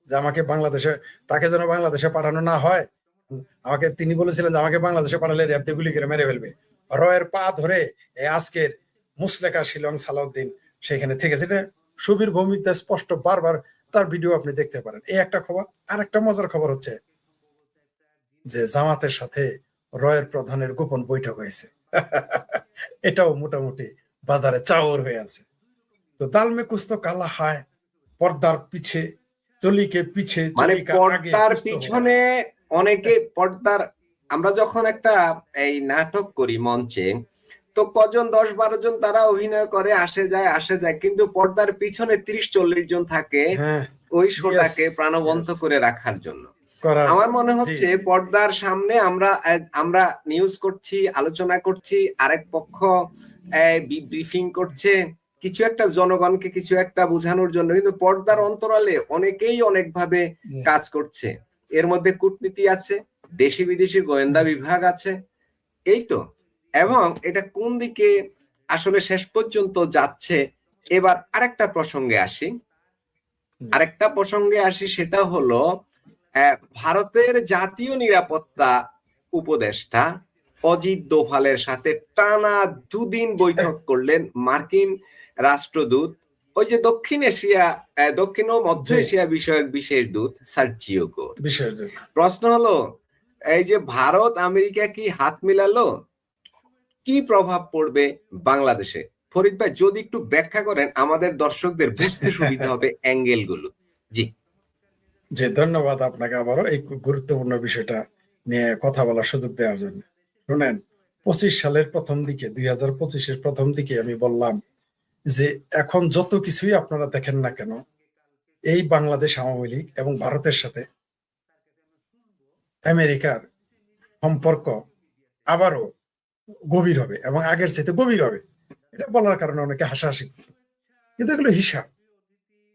যে আমাকে বাংলাদেশে, তাকে যেন বাংলাদেশে পাঠানো না হয়। আমাকে তিনি বলেছিলেন যে আমাকে বাংলাদেশে পাঠালে র্যাব দিয়ে গুলি করে মেরে ফেলবে। রয়ের পা ধরে এই আজকের মুসলেকা শিলং সালাউদ্দিন সেখানে থেকেছে। এটা সুবীর ভৌমিক স্পষ্ট, বারবার তার ভিডিও আপনি দেখতে পারেন। এই একটা খবর। আর একটা মজার খবর হচ্ছে যে জামাতের সাথে রয়ের প্রধানের গোপন বৈঠক হয়েছে। এটাও মোটামুটি বাজারে চাওর হয়ে আছে। তো দাল মে কুছ তো কালা হায়, পর্দার পিছে চলিকে পিছে মানে চলিকা আগে পর্দার কুছ তো পিছনে অনেকে পর্দার, আমরা যখন একটা এই নাটক করি মঞ্চে, তো কজন 10-12 জন তারা অভিনয় করে, আসে যায়, কিন্তু পর্দার পিছনে 30-40 জন থাকে হ্যাঁ ওই শোটাকে প্রাণবন্ত করে রাখার জন্য। আমার মনে হচ্ছে পর্দার সামনে আমরা আমরা নিউজ করছি, আলোচনা করছি, আরেক পক্ষ ব্রিফিং করছে কিছু একটা জনগণকে কিছু একটা বোঝানোর জন্য, কিন্তু পর্দার অন্তরালে অনেকেই অনেকভাবে কাজ করছে। এর মধ্যে কূটনীতি আছে, দেশি বিদেশি গোয়েন্দা বিভাগ আছে, এই তো। এবং এটা কোন দিকে আসলে শেষ পর্যন্ত যাচ্ছে। এবার আরেকটা প্রসঙ্গে আসি, সেটা হলো ভারতের জাতীয় নিরাপত্তা উপদেষ্টা অজিত দোভালের সাথে টানা 2 দিন বৈঠক করলেন মার্কিন রাষ্ট্রদূত, ওই যে দক্ষিণ ও মধ্য এশিয়া বিষয়ক বিশেষ দূত সার্জিও গোর। প্রশ্ন হলো, এই যে ভারত আমেরিকা কি হাত মিলালো, কি প্রভাব পড়বে বাংলাদেশে? ফরিদ ভাই যদি একটু ব্যাখ্যা করেন, আমাদের দর্শকদের বুঝতে সুবিধা হবে অ্যাঙ্গেল গুলো। জি জি, ধন্যবাদ আপনাকে আবারও এই গুরুত্বপূর্ণ বিষয়টা নিয়ে কথা বলার সুযোগ দেওয়ার জন্য। শুনেন, 25 সালের প্রথম দিকে, 2025-এর প্রথম দিকে আমি বললাম যে এখন যত কিছুই আপনারা দেখেন না কেন, এই বাংলাদেশ আওয়ামী লীগ এবং ভারতের সাথে আমেরিকার সম্পর্ক আবারও গভীর হবে এবং আগের চাইতে গভীর হবে। এটা বলার কারণে অনেকে হাসাহাসি করত, কিন্তু এগুলো হিসাব,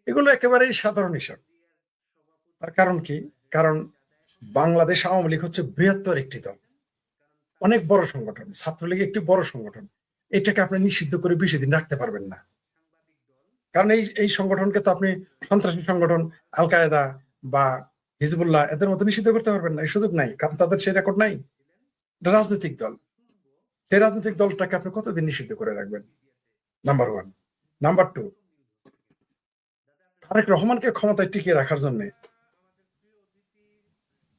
এগুলো একেবারেই সাধারণ হিসাব। তার কারণ কি? কারণ বাংলাদেশ আওয়ামী লীগ হচ্ছে বৃহত্তর একটি দল, অনেক বড় সংগঠন। ছাত্রলীগ একটি বড় সংগঠন, এটাকে আপনি নিষিদ্ধ করে বেশি দিন রাখতে পারবেন না। কারণ এই সংগঠনকে তো আপনি সন্ত্রাসী সংগঠন, আল কায়েদা বা হিজবুল্লাহ এদের মতো নিষিদ্ধ করতে পারবেন না, এই সুযোগ নাই, কারণ তাদের সেই রেকর্ড নাই। এটা রাজনৈতিক দল, সেই রাজনৈতিক দলটাকে আপনি কতদিন নিষিদ্ধ করে রাখবেন? Number one. Number two, Tarek রহমানকে ক্ষমতায় টিকিয়ে রাখার জন্য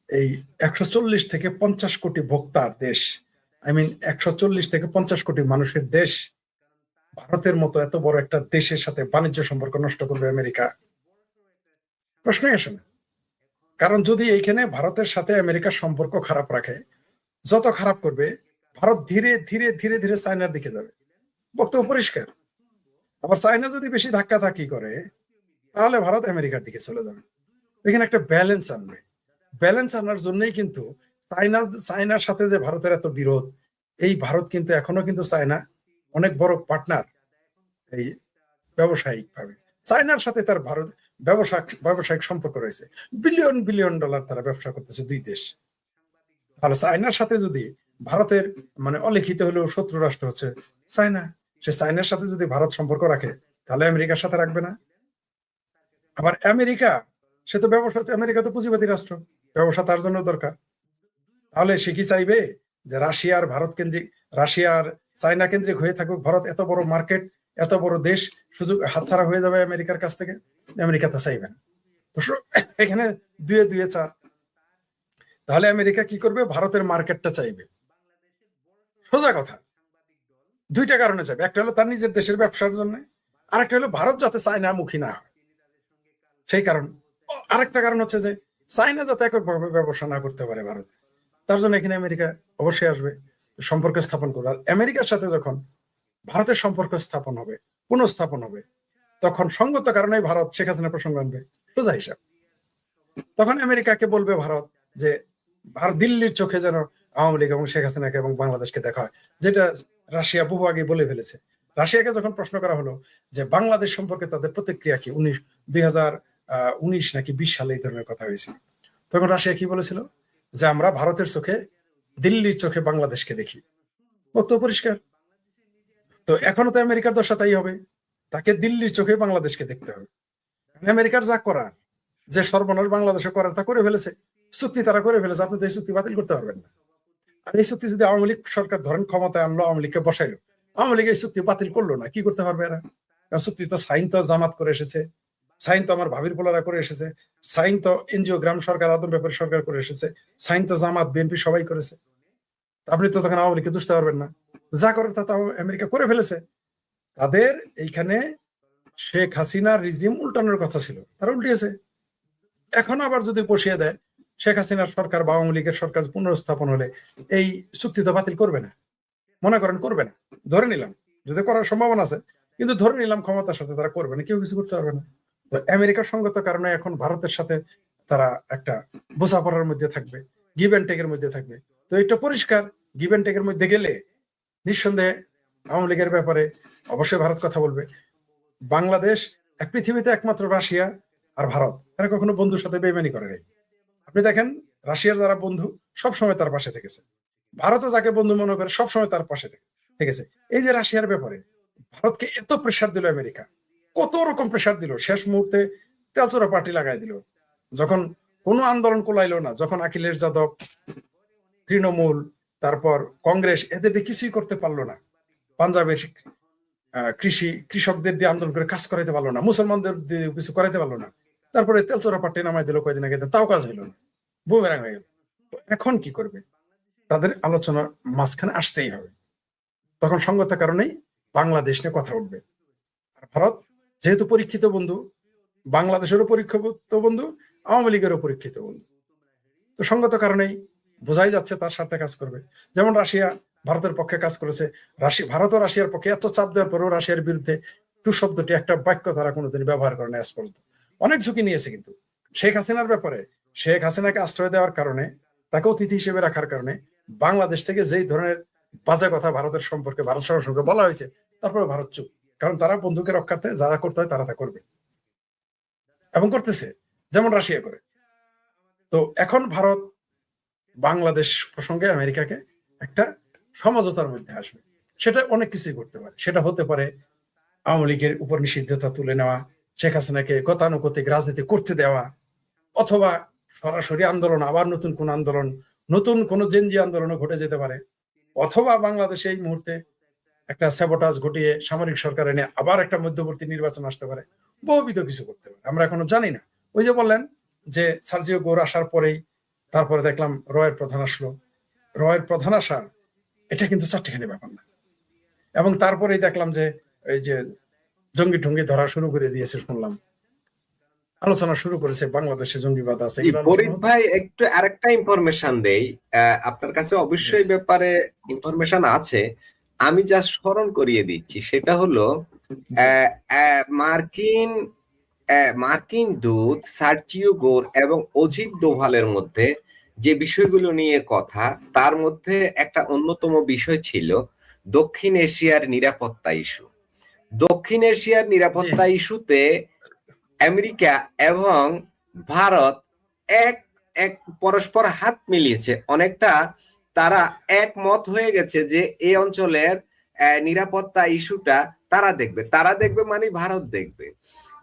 এই 140 থেকে 50 কোটি ভোক্তার দেশ, 140 থেকে 50 কোটি মানুষের দেশ, ভারতের মতো এত বড় একটা দেশের সাথে বাণিজ্য সম্পর্ক নষ্ট করবে আমেরিকা? প্রশ্নই আসে না। কারণ যদি এইখানে ভারতের সাথে আমেরিকার সম্পর্ক খারাপ রাখে, যত খারাপ করবে, ভারত ধীরে ধীরে ধীরে ধীরে চায়নার দিকে যাবে। বক্তব্য পরিষ্কার। আবার চায়না যদি বেশি ধাক্কাধাক্কি করে, তাহলে ভারত আমেরিকার দিকে চলে যাবে। এখানে একটা ব্যালেন্স আনবে। ব্যালেন্স আনার জন্যই কিন্তু চায়নার সাথে যে ভারতের এত বিরোধ, এই ভারত কিন্তু এখনো কিন্তু চায়না অনেক বড় পার্টনার এই ব্যবসায়িক ভাবে। চায়নার সাথে তার ভারত ব্যবসায়িক সম্পর্ক রয়েছে, বিলিয়ন বিলিয়ন ডলার তারা ব্যবসা করতেছে দুই দেশ। তাহলে চায়নার সাথে যদি ভারতের অলিখিত হলেও শত্রু রাষ্ট্র হচ্ছে চায়না, সে চায়নার সাথে যদি ভারত সম্পর্ক রাখে, তাহলে আমেরিকার সাথে রাখবে না? আবার আমেরিকা, সে তো আমেরিকা তো পুঁজিবাদী রাষ্ট্র, ব্যবসা তার জন্য দরকার। তাহলে সে কি চাইবে যে রাশিয়ার ভারত কেন্দ্রিক, রাশিয়ার চায়না কেন্দ্রিক হয়ে থাকুক ভারত? এত বড় মার্কেট, এত বড় দেশ, সুযোগ হাতছাড়া হয়ে যাবে আমেরিকার কাছ থেকে? আমেরিকা তা চাইবে না। তো এখানে দুয়ে দুয়ে চার। তাহলে আমেরিকা কি করবে? ভারতের মার্কেটটা চাইবে। সোজা কথা, দুইটা কারণে চাইবে। একটা হলো তার নিজের দেশের ব্যবসার জন্য, আরেকটা হলো ভারত যাতে চায়না মুখী না হয় সেই কারণ। আরেকটা কারণ হচ্ছে যে চায়না যাতে এককভাবে ব্যবসা না করতে পারে ভারতে, তার জন্য এখানে আমেরিকা অবশ্যই আসবে, সম্পর্ক স্থাপন করবে। আর আমেরিকার সাথে যখন ভারতের সম্পর্ক স্থাপন হবে, পুনঃস্থাপন হবে, তখন সঙ্গত কারণে ভারত শেখ হাসিনা প্রসঙ্গ আনবে, সোজা হিসাব। তখন আমেরিকাকে বলবে ভারত যে ভারত দিল্লির চোখে যেন আওয়ামী লীগ এবং শেখ হাসিনাকে এবং বাংলাদেশকে দেখা হয়, যেটা রাশিয়া বহু আগে বলে ফেলেছে। রাশিয়াকে যখন প্রশ্ন করা হলো যে বাংলাদেশ সম্পর্কে তাদের প্রতিক্রিয়া কি, 2019 নাকি 20 সালে এই ধরনের কথা হয়েছিল, তখন রাশিয়া কি বলেছিল? যে আমরা ভারতের চোখে, দিল্লির চোখে বাংলাদেশকে দেখি। বক্তব্য পরিষ্কার। তো এখনো তো আমেরিকার দশা তাই হবে, তাকে দিল্লির চোখে বাংলাদেশকে দেখতে হবে। আমেরিকার যা করার, যে সর্বনাশ বাংলাদেশে করার, তা করে ফেলেছে। চুক্তি তারা করে ফেলেছে, আপনি তো এই চুক্তি বাতিল করতে পারবেন না। আর এই চুক্তি যদি আওয়ামী লীগ সরকার ধরেন ক্ষমতায় আনলো, আওয়ামী লীগকে বসাইলো, আওয়ামী লীগ এই চুক্তি বাতিল করলো না, কি করতে পারবে এরা? চুক্তি তো সাইন তো জামাত করে এসেছে, সাইন তো আমার ভাবির পোলারা করে এসেছে, সাইন তো এনজিও গ্রাম সরকার, আদম ব্যাপারী সরকার করে এসেছে, সাইন তো জামাত বিএনপি সবাই করেছে। আপনি তো তখন আওয়ামী লীগকে দুষতে পারবেন না। যা করার তা তো আমেরিকা করে ফেলেছে। তাদের এইখানে শেখ হাসিনার রিজিম উল্টানোর কথা ছিল, তারা উল্টিয়েছে। এখন আবার যদি বসিয়ে দেয়, শেখ হাসিনার সরকার বা আওয়ামী লীগের সরকার পুনর্স্থাপন হলে এই চুক্তি তো বাতিল করবে না, মনে করেন করবে না, ধরে নিলাম, যদি করার সম্ভাবনা আছে, কিন্তু ধরে নিলাম ক্ষমতার সাথে তারা করবে না, কেউ কিছু করতে পারবে না। তো আমেরিকার সঙ্গত কারণে এখন ভারতের সাথে তারা একটা বোঝাপড়ার মধ্যে থাকবে, গিভ অ্যান্ড টেকের মধ্যে থাকবে। তো এটা পরিষ্কার, গিভ অ্যান্ড টেকের মধ্যে গেলে নিঃসন্দেহে আওয়ামী লীগের ব্যাপারে অবশ্যই ভারত কথা বলবে। বাংলাদেশ পৃথিবীতে একমাত্র রাশিয়া আর ভারত এরা কখনো বন্ধুর সাথে বেইমানি করে নাই। আপনি দেখেন, রাশিয়ার যারা বন্ধু সবসময় তার পাশে থেকেছে, ভারতও যাকে বন্ধু মনে করে সবসময় তার পাশে থেকেছে। এই যে রাশিয়ার ব্যাপারে ভারতকে এত প্রেশার দিল আমেরিকা, কত রকম প্রেশার দিল, শেষ মুহূর্তে তেলচোরা পার্টি লাগাই দিল, যখন কোনো আন্দোলন কোলাইলো না, যখন অখিলেশ যাদব, তৃণমূল, তারপর কংগ্রেস এদের দিয়ে কিছুই করতে পারলো না, পাঞ্জাবের কৃষকদের দিয়ে আন্দোলন করে কাজ করাইতে পারলো না, মুসলমানদের দিয়ে কিছু করাইতে পারলো না, তারপরে তেলচোরা পার্টি নামাই দিল কয়েকদিন আগে, তাও কাজ হইল না, বুমেরাং হয়ে গেল। এখন কি করবে? তাদের আলোচনার মাঝখানে আসতেই হবে। তখন সঙ্গত কারণেই বাংলাদেশ নিয়ে কথা উঠবে। আর ভারত যেহেতু পরীক্ষিত বন্ধু, বাংলাদেশেরও পরীক্ষিত বন্ধু, আওয়ামী লীগেরও পরীক্ষিত বন্ধু, তো সঙ্গত কারণেই বোঝাই যাচ্ছে তার স্বার্থে কাজ করবে। যেমন রাশিয়া ভারতের পক্ষে কাজ করেছে, ভারত ও রাশিয়ার পক্ষে এত চাপ দেওয়ার পরেও রাশিয়ার বিরুদ্ধে টু শব্দটি, একটা বাক্য তারা কোনোদিন ব্যবহার করে না আজ পর্যন্ত। অনেক ঝুঁকি নিয়েছে, কিন্তু শেখ হাসিনার ব্যাপারে, শেখ হাসিনাকে আশ্রয় দেওয়ার কারণে, তাকে অতিথি হিসেবে রাখার কারণে বাংলাদেশ থেকে যেই ধরনের বাজে কথা ভারতের সম্পর্কে, ভারত সরকারের সম্পর্কে বলা হয়েছে, তারপরে ভারত চুপ, কারণ তারা বন্ধুকে রক্ষার্থে যা করতে হয় তারা তা করবে এবং করতেছে, যেমন রাশিয়া করে। তো এখন ভারত বাংলাদেশ প্রসঙ্গে আমেরিকাকে একটা সমঝোতার মধ্যে আসবে। সেটা অনেক কিছুই করতে পারে। সেটা হতে পারে আওয়ামী লীগের উপর নিষিদ্ধতা তুলে নেওয়া, শেখ হাসিনাকে গতানুগতিক রাজনীতি করতে দেওয়া, অথবা সরাসরি আন্দোলন, আবার নতুন কোন আন্দোলন, নতুন কোন জেনজি আন্দোলনও ঘটে যেতে পারে, অথবা বাংলাদেশে এই মুহূর্তে একটা স্যাবোটাজ ঘটিয়ে সামরিক সরকার এনে আবার একটা মধ্যবর্তী নির্বাচন আসতে পারে, বহুবিধ কিছু করতে পারে, আমরা এখনো জানি না। ওই যে বললেন যে সার্জিও গোর আসার পরেই তারপরে দেখলাম রয়ের প্রধান আসলো, রয়ের প্রধান আসা এটা কিন্তু চারটিখানি ব্যাপার না। এবং তারপরেই দেখলাম যে এই যে জঙ্গি টঙ্গি ধরা শুরু করে দিয়েছে, শুনলাম আলোচনা শুরু করেছে, বাংলাদেশে জঙ্গিবাদ আছে, জি, এগুলো আলোচনা ফরিদ হচ্ছে। ভাই একটু আরেকটা ইনফরমেশন দেই। আপনার কাছে অবশ্যই ব্যাপারে ইনফরমেশন আছে, আমি যা স্মরণ করিয়ে দিচ্ছি সেটা হলো জি, মার্কিন মার্কিন দূত সার্জিও গোর এবং অজিত দোভালের মধ্যে যে বিষয়গুলো নিয়ে কথা, তার মধ্যে একটা অন্যতম বিষয় ছিল দক্ষিণ এশিয়ার নিরাপত্তা ইস্যু। দক্ষিণ এশিয়ার নিরাপত্তা ইস্যুতে আমেরিকা এবং ভারত এক এক পরস্পর হাত মিলিয়েছে, অনেকটা তারা একমত হয়ে গেছে যে এই অঞ্চলের নিরাপত্তা ইস্যুটা তারা দেখবে মানে ভারত দেখবে।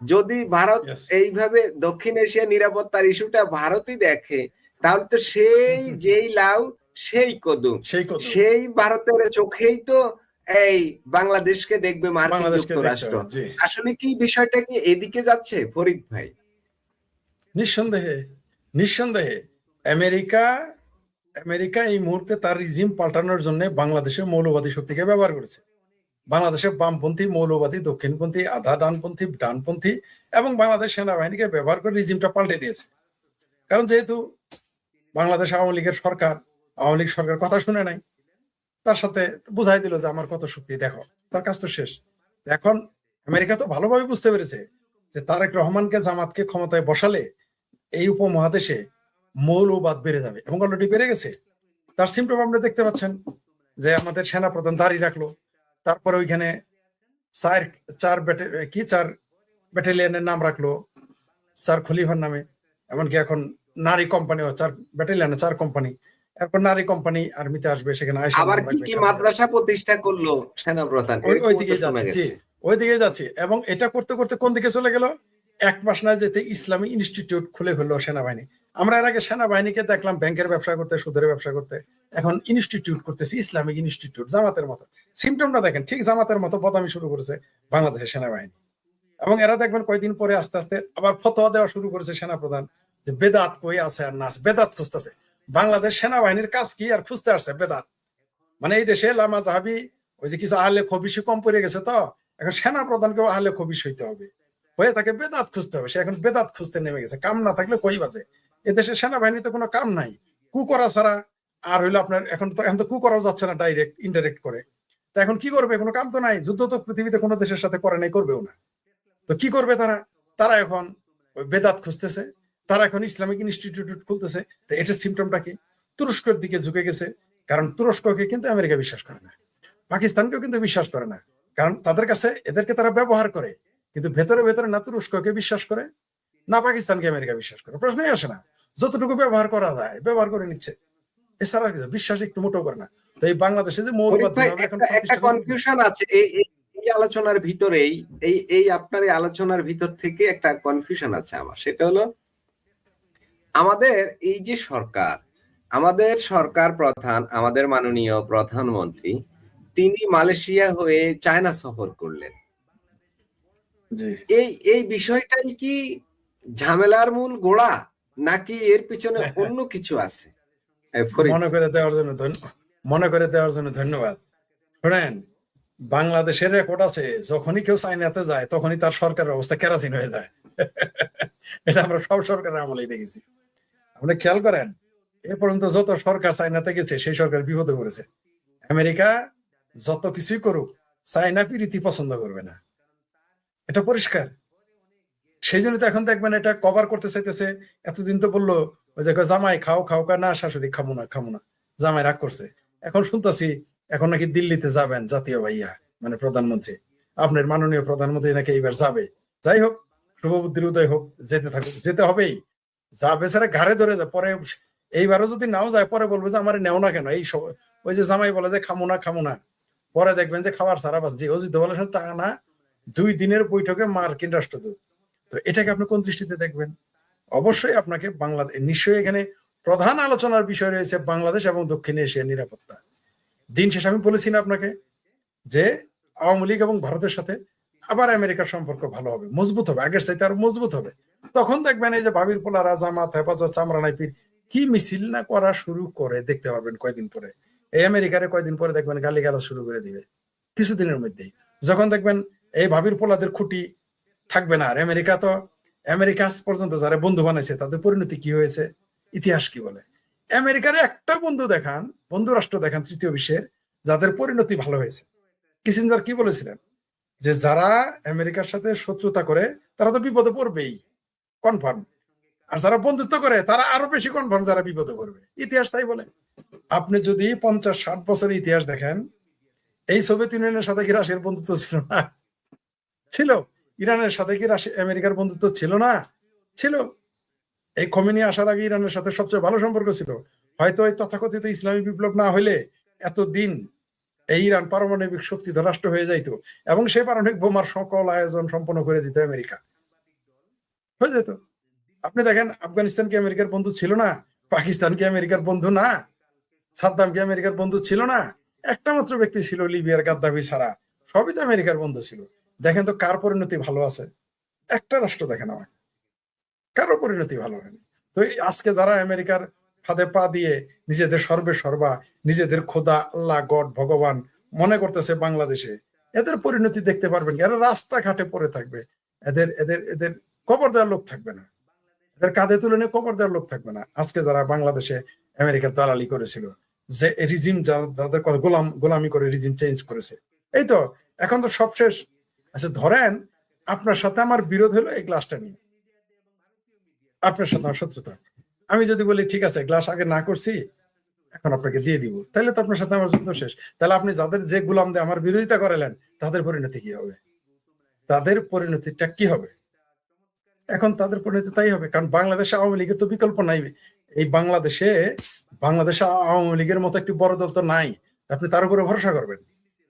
যদি ভারত yes, এইভাবে দক্ষিণ এশিয়ার নিরাপত্তার ইস্যুটা ভারতই দেখে, তাহলে তো সেই যেই লাউ সেই কদু, সেই কত সেই ভারতের চোখেই তো এই বাংলাদেশকে দেখবে মার্কিন বাংলাদেশকে দেখতে যুক্তরাষ্ট্র। হবে। জি, আসলে কি বিষয়টা কি এদিকে যাচ্ছে ফরিদ ভাই? নিঃসন্দেহে, নিঃসন্দেহে আমেরিকা আমেরিকা এই মুহূর্তে তার রিজিম পাল্টানোর জন্য বাংলাদেশের মৌলবাদী শক্তিকে ব্যবহার করেছে। বাংলাদেশের বামপন্থী, মৌলবাদী, দক্ষিণপন্থী, আধা ডানপন্থী, ডানপন্থী এবং বাংলাদেশ সেনাবাহিনীকে ব্যবহার করে রিজিমটা পাল্টে দিয়েছে। কারণ যেহেতু বাংলাদেশ আওয়ামী লীগের সরকার, আওয়ামী লীগ সরকার কথা শুনে নাই, তার সাথে বুঝাই দিল যে আমার কত শক্তি দেখো, তার কাজ তো শেষ। এখন আমেরিকা তো ভালোভাবে বুঝতে পেরেছে যে তারেক রহমানকে, জামাতকে ক্ষমতায় বসালে এই উপমহাদেশে মৌলবাদ বেড়ে যাবে, এবং অলরেডি বেড়ে গেছে। তার সিমটম আপনি দেখতে পাচ্ছেন যে আমাদের সেনা প্রধান দাঁড়িয়ে রাখলো, তারপরে ওইখানে চার চার ব্যাটালিয়নের নাম রাখলো স্যার খলিফার নামে, এমনকি এখন নারী কোম্পানি, 4 ব্যাটালিয়নে 4 কোম্পানি, এরপর নারী কোম্পানি আর্মিতে আসবে, সেখানে আয়সা আবার নাম কি রাখবে, কি খাদিজা। মাদ্রাসা প্রতিষ্ঠা করলো সেনাপ্রধান, ওই এরকমও তো দিকে শোনা যাচ্ছে, জি, গেছে। ওই দিকে যাচ্ছে। এবং এটা করতে করতে কোন দিকে চলে গেল, 1 মাস না যেতে ইসলামী ইনস্টিটিউট খুলে ফেললো সেনাবাহিনী। আমরা এর আগে সেনাবাহিনীকে দেখলাম ব্যাংকের ব্যবসা করতে, সুদের ব্যবসা করতে, এখন ইনস্টিটিউট করতেছে, ইসলামিক ইনস্টিটিউট, জামাতের মতো। সিমটমটা দেখেন, ঠিক জামাতের মতো বদামি শুরু করেছে বাংলাদেশের সেনাবাহিনী। এবং এরা দেখবেন কয়েকদিন পরে আস্তে আস্তে আবার ফতোয়া দেওয়া শুরু করেছে সেনাপ্রধান যে বেদাত কই আছে আর নাচ, বেদাত খুঁজতেছে। বাংলাদেশ সেনাবাহিনীর কাজ কি আর খুঁজতে আসছে বেদাত? মানে এই দেশে লামা জাহাবি, ওই যে কিছু আহলে খবিশি কম পড়ে গেছে, তো এখন সেনা প্রধানকেও আহলে খবিশ হইতে হবে, হয়ে তাকে বেদাত খুঁজতে হবে। সে এখন বেদাত খুঁজতে নেমে গেছে, কাম না থাকলে কই বাজে। এদেশের সেনাবাহিনী তো কোনো কাম নাই, কু করা ছাড়া। আর হইলো আপনার এখন তো কু করাও যাচ্ছে না, ডাইরেক্ট ইনডাইরেক্ট করে। তা এখন কি করবে, কোনো কাম তো নাই, যুদ্ধ তো পৃথিবীতে কোনো দেশের সাথে করে নাই, করবেও না। তো কি করবে তারা? তারা এখন ওই বেদাত খুঁজতেছে, তারা এখন ইসলামিক ইনস্টিটিউট খুলতেছে। তো এটার সিমটমটা কি? তুরস্কের দিকে ঝুঁকে গেছে, কারণ তুরস্ককে কিন্তু আমেরিকা বিশ্বাস করে না, পাকিস্তানকেও কিন্তু বিশ্বাস করে না, কারণ তাদের কাছে এদেরকে তারা ব্যবহার করে, কিন্তু ভেতরে ভেতরে না তুরস্ককে বিশ্বাস করে, না পাকিস্তানকে আমেরিকা বিশ্বাস করে। প্রশ্নই আসে না, যতটুকু ব্যবহার করা যায় ব্যবহার করে নিচ্ছে, এছাড়া আর কিছু বিশ্বাস একটু মোটেও করে না। তো এই বাংলাদেশে যে ফরিদ মৌলবাদ ভাই যেভাবে এখন একটা প্রতিষ্ঠিত, কনফিউশন আছে এই আলোচনার ভিতরেই, এই আপনার এই আলোচনার ভিতর থেকে একটা কনফিউশন আছে আমার। সেটা হলো আমাদের এই যে সরকার, আমাদের সরকার প্রধান, আমাদের মাননীয় প্রধানমন্ত্রী, তিনি মালয়েশিয়া হয়ে চায়না সফর করলেন। জি, এই বিষয়টাই কি ঝামেলার মূল গোড়া, নাকি এর পিছনে অন্য কিছু আছে? ফরিদ মনে করে দেওয়ার জন্য মনে করে দেওয়ার জন্য ধন্যবাদ। শোনেন, বাংলাদেশের রেকর্ড আছে, যখনই কেউ চাইনাতে যায় তখনই তার সরকারের অবস্থা কেরাসিন হয়ে যায়। এটা আমরা সব সরকারের আমলেই দেখেছি। আপনি খেয়াল করেন, এ পর্যন্ত যত সরকার চাইনাতে গেছে সেই সরকার বিপদে পড়েছে। আমেরিকা যত কিছুই করুক, চাইনা প্রীতি পছন্দ করবে না, এটা পরিষ্কার। সেই জন্য তো এখন দেখবেন এটা কভার করতে চাইতেছে। এতদিন তো বললো ওই যে জামাই খাও খাও, না শাশুড়ি খামো না খামো না, জামাই রাগ করছে। এখন শুনতেছি এখন নাকি দিল্লিতে যাবেন জাতীয় ভাইয়া, মানে প্রধানমন্ত্রী, আপনার মাননীয় প্রধানমন্ত্রী নাকি এইবার যাবে। যাই হোক, শুভবুদ্ধির উদয় হোক, যেতে থাকুক, যেতে হবেই। যা বেচারা ঘাড়ে ধরে যায়, পরে এইবারও যদি নাও যায় পরে বলবে যে আমার নেও না কেন। এই ওই যে জামাই বলে যে খামো না খামো না, পরে দেখবেন যে খাবার সারা বাস। যে অজিত বলে টানা 2 দিনের বৈঠকে মার্কিন রাষ্ট্রদূত। তো এটাকে আপনি কোন দৃষ্টিতে দেখবেন? অবশ্যই আপনাকে বাংলাদেশ, নিশ্চয়ই এখানে প্রধান আলোচনার বিষয় রয়েছে বাংলাদেশ এবং দক্ষিণ এশিয়ার নিরাপত্তা। দিন শেষে আমি বলেছি না আপনাকে যে আওয়ামী লীগ এবং ভারতের সাথে আবার আমেরিকার সম্পর্ক ভালো হবে, মজবুত হবে, আগের চাইতে আরো মজবুত হবে। তখন দেখবেন এই যে ভাবির পোলারা, জামাত, হেফাজত, চামড়া নাইপির কি মিছিল না করা শুরু করে দেখতে পারবেন কয়দিন পরে। এই আমেরিকারে কয়দিন পরে দেখবেন গালিগালাজ শুরু করে দিবে কিছুদিনের মধ্যেই। যখন দেখবেন এই ভাবির পোলাদের খুঁটি থাকবে না। আর আমেরিকা আজ পর্যন্ত যারা বন্ধু বানাইছে তাদের পরিণতি কি হয়েছে ইতিহাস কি বলে। আমেরিকার একটা বন্ধু রাষ্ট্র দেখান তৃতীয় বিশ্বের যাদের পরিণতি ভালো হয়েছে। কিসিঞ্জার কি বলেছিলেন যে যারা আমেরিকার সাথে শত্রুতা করে তারা তো বিপদে পড়বেই, কনফার্ম। আর যারা বন্ধুত্ব করে তারা আরো বেশি কনফার্ম যারা বিপদে পড়বে। ইতিহাস তাই বলে। আপনি যদি 50-60 বছরের ইতিহাস দেখেন, এই সোভিয়েত ইউনিয়নের সাথে কি রাশিয়ার বন্ধুত্ব ছিল না? ছিল। ইরানের সাথে কি আমেরিকার বন্ধুত্ব ছিল না? ছিল। এই খোমেনি আসার আগে ইরানের সাথে সবচেয়ে ভালো সম্পর্ক ছিল। হয়তো এই তথাকথিত ইসলামী বিপ্লব না হলে এতদিন এই ইরান পারমাণবিক শক্তিধর রাষ্ট্র হয়ে যাইতো এবং সেই পারমাণবিক বোমার সকল আয়োজন সম্পন্ন করে দিত আমেরিকা, হয়ে যেত। আপনি দেখেন আফগানিস্তান কি আমেরিকার বন্ধু ছিল না? পাকিস্তান কি আমেরিকার বন্ধু না? সাদ্দাম কি আমেরিকার বন্ধু ছিল না? একটা মাত্র ব্যক্তি ছিল লিবিয়ার গাদ্দাফি ছাড়া, সবই তো আমেরিকার বন্ধু ছিল। দেখেন তো কার পরিণতি ভালো আছে? একটা রাষ্ট্র দেখেন আমার, কারো পরিণতি ভালো হয়নি। তো আজকে যারা আমেরিকার ফাঁদে পা দিয়ে নিজেদের সর্বা, নিজেদের খোদা, আল্লাহ, গড, ভগবান মনে করতেছে বাংলাদেশে, এদের পরিণতি দেখতে পারবেন কি? এরা রাস্তাঘাটে পড়ে থাকবে। এদের এদের এদের কবর দেওয়ার লোক থাকবে না, এদের কাঁধে তুলে নিয়ে কবর দেওয়ার লোক থাকবে না। আজকে যারা বাংলাদেশে আমেরিকার দালালি করেছিল, যে রিজিম যাদের কথা গোলামি করে রিজিম চেঞ্জ করেছে, এই তো এখন তো সব শেষ। আচ্ছা ধরেন আপনার সাথে আমার বিরোধ হলো এই গ্লাসটা নিয়ে, আপনার সাথে আমার শত্রুতা। আমি যদি বলি ঠিক আছে গ্লাস আগে না করছি, এখন আপনাকে দিয়ে দিব, তাহলে তো আপনার সাথে আমার যুদ্ধ শেষ। তাহলে আপনি যাদের যে গোলাম দিয়ে আমার বিরোধিতা করালেন তাদের পরিণতি কি হবে? তাদের পরিণতিটা কি হবে? এখন তাদের পরিণতি তাই হবে, কারণ বাংলাদেশে আওয়ামী লীগের তো বিকল্প নাই। এই বাংলাদেশে আওয়ামী লীগের মতো একটি বড় দল তো নাই। আপনি তার উপরে ভরসা করবেন?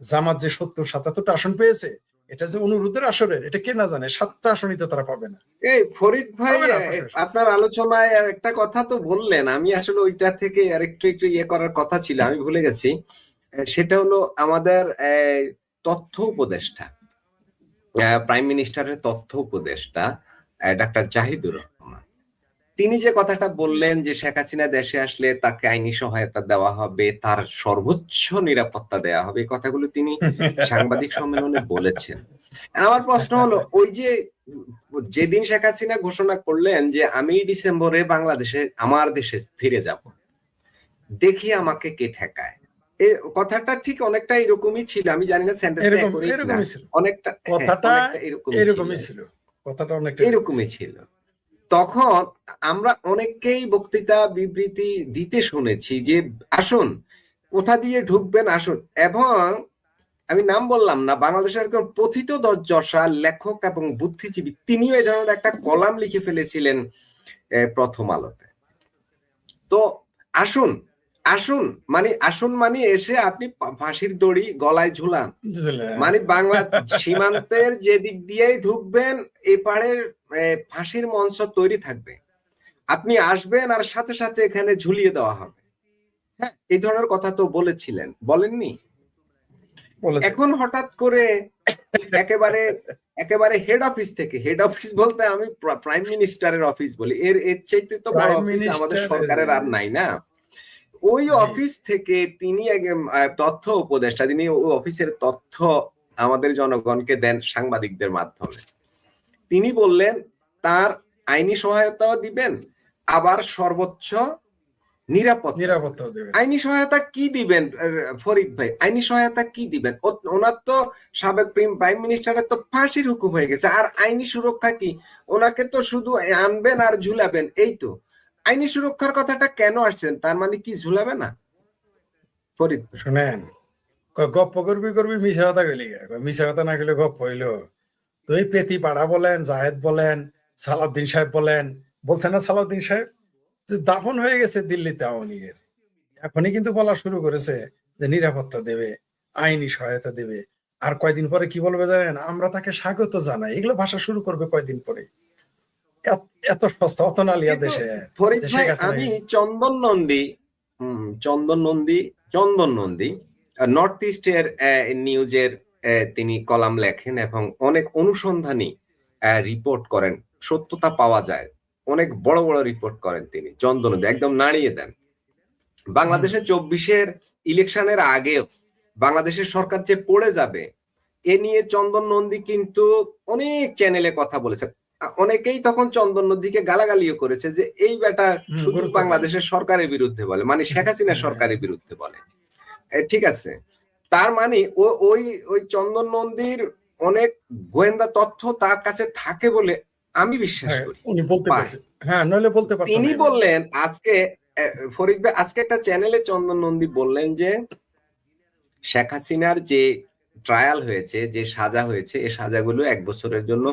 জামাত যে 70-77টা আসন পেয়েছে, এটা যে অনুরোধের আসরের, এটা কে না জানে? 7টা আসনই তো তারা পাবে না। এই ফরিদ ভাই, পাবে না। আপনার আলোচনায় একটা কথা তো বললেন, আমি আসলে ওইটা থেকে আরেকটু ইয়ে করার কথা ছিল, আমি ভুলে গেছি। সেটা হলো আমাদের তথ্য উপদেষ্টা, প্রাইম মিনিস্টারের তথ্য উপদেষ্টা ডাক্তার জাহিদুর রহমান, তিনি যে কথাটা বললেন যে শেখ হাসিনা দেশে আসলে তাকে আইনি সহায়তা দেওয়া হবে, তার সর্বোচ্চ নিরাপত্তা দেওয়া হবে, এই কথাগুলো তিনি সাংবাদিক সম্মেলনে বলেছেন। আমার প্রশ্ন হলো, ওই যে যেদিন শেখ হাসিনা ঘোষণা করলেন যে আমি ডিসেম্বরে বাংলাদেশে আমার দেশে ফিরে যাব, দেখি আমাকে কে ঠেকায়, এই কথাটা ঠিক অনেকটা এরকমই ছিল। আমি জানি না সেন্টেন্সটা অনেকটা কথাটা এরকমই ছিল, কথাটা অনেকটা এরকমই ছিল। তখন আমরা অনেককেই বক্তৃতা বিবৃতি দিতে শুনেছি যে আসুন, কোথা দিয়ে ঢুকবেন আসুন। এবং আমি নাম বললাম না, বাংলাদেশের একজন পথিত যশা লেখক এবং বুদ্ধিজীবী, তিনিও এই ধরনের একটা কলাম লিখে ফেলেছিলেন প্রথম আলোতে। তো আসুন আসুন মানে এসে আপনি ফাঁসির দড়ি গলায় ঝুলান, মানে বাংলা সীমান্তের যে দিক দিয়েই ঢুকবেন এপারের ফাঁসির মঞ্চ তৈরি থাকবে, আপনি আসবেন আর সাথে সাথে এখানে ঝুলিয়ে দেওয়া হবে। হ্যাঁ, এই ধরনের কথা তো বলেছিলেন, বলেননি? এখন হঠাৎ করে একেবারে হেড অফিস থেকে, হেড অফিস বলতে আমি প্রাইম মিনিস্টারের অফিস বলি, এর চাইতে তো বড় অফিস আমাদের সরকারের আর নাই না। ওই অফিস থেকে তিনি তথ্য উপদেষ্টা, তিনি ওই অফিসের তথ্য আমাদের জনগণকে দেন সাংবাদিকদের মাধ্যমে। তিনি বললেন তার আইনি সহায়তাও দিবেন, আবার সর্বোচ্চ নিরাপত্তা দেবেন। আইনি সহায়তা কি দিবেন ফরিদ ভাই? আইনি সহায়তা কি দিবেন? ওনার তো সাবেক প্রাইম মিনিস্টারের তো ফাঁসির হুকুম হয়ে গেছে, আর আইনি সুরক্ষা কি? ওনাকে তো শুধু আনবেন আর ঝুলাবেন, এই তো। আইনি সুরক্ষার কথাটা কেন আসছেন? তার মানে কি ঝুলাবে না? ফরিদ শুনেন, গপ্প করবি মিশা কথা গেলি, মিশা কথা না গেলে গপ্প হইলো। তো এই পেতি পাড়া বলেন, জাহেদ বলেন, সালাউদ্দিন সাহেব বলেন, বলছেন না সালাউদ্দিন সাহেব যে দাফন হয়ে গেছে দিল্লিতে আওয়ামী লীগের, এখনই কিন্তু বলা শুরু করেছে যে নিরাপত্তা দেবে, আইনি সহায়তা দেবে। আর কয়দিন পরে কি বলবে জানেন? আমরা তাকে স্বাগত জানাই, এগুলো ভাষা শুরু করবে কয়দিন পরে। এত সস্তা অতনালিয়া কিন্তু দেশে ফরিদ যে ভাই, শেখ হাসিনা আমি চন্দন নন্দী নর্থ ইস্টের নিউজের তিনি কলাম লেখেন এবং অনেক অনুসন্ধানী রিপোর্ট করেন, সত্যতা পাওয়া যায়, অনেক বড় বড় রিপোর্ট করেন তিনি। চন্দন নন্দী একদম নাড়িয়ে দেন। বাংলাদেশে 24-এর ইলেকশনের আগেও বাংলাদেশের সরকার যে পড়ে যাবে এ নিয়ে চন্দন নন্দী কিন্তু অনেক চ্যানেলে কথা বলেছেন। অনেকেই তখন চন্দন নন্দীকে গালাগালিও করেছে যে এই বেটা শুধু গুরুত্ব বাংলাদেশের সরকারের বিরুদ্ধে বলে, মানে শেখ হাসিনা সরকারের বিরুদ্ধে বলে। ঠিক আছে, তার মানে ওই ওই চন্দন নন্দীর অনেক গোয়েন্দা তথ্য তার কাছে থাকে বলে আমি বিশ্বাস করি। উনি বলতে পায়। পারছেন, হ্যাঁ, নইলে বলতে পারতেন তিনি না। বললেন আজকে, ফরিদ ভাই আজকে একটা চ্যানেলে চন্দন নন্দী বললেন যে শেখ হাসিনার যে ট্রায়াল হয়েছে, যে সাজা হয়েছে, এই সাজাগুলো 1 বছরের জন্য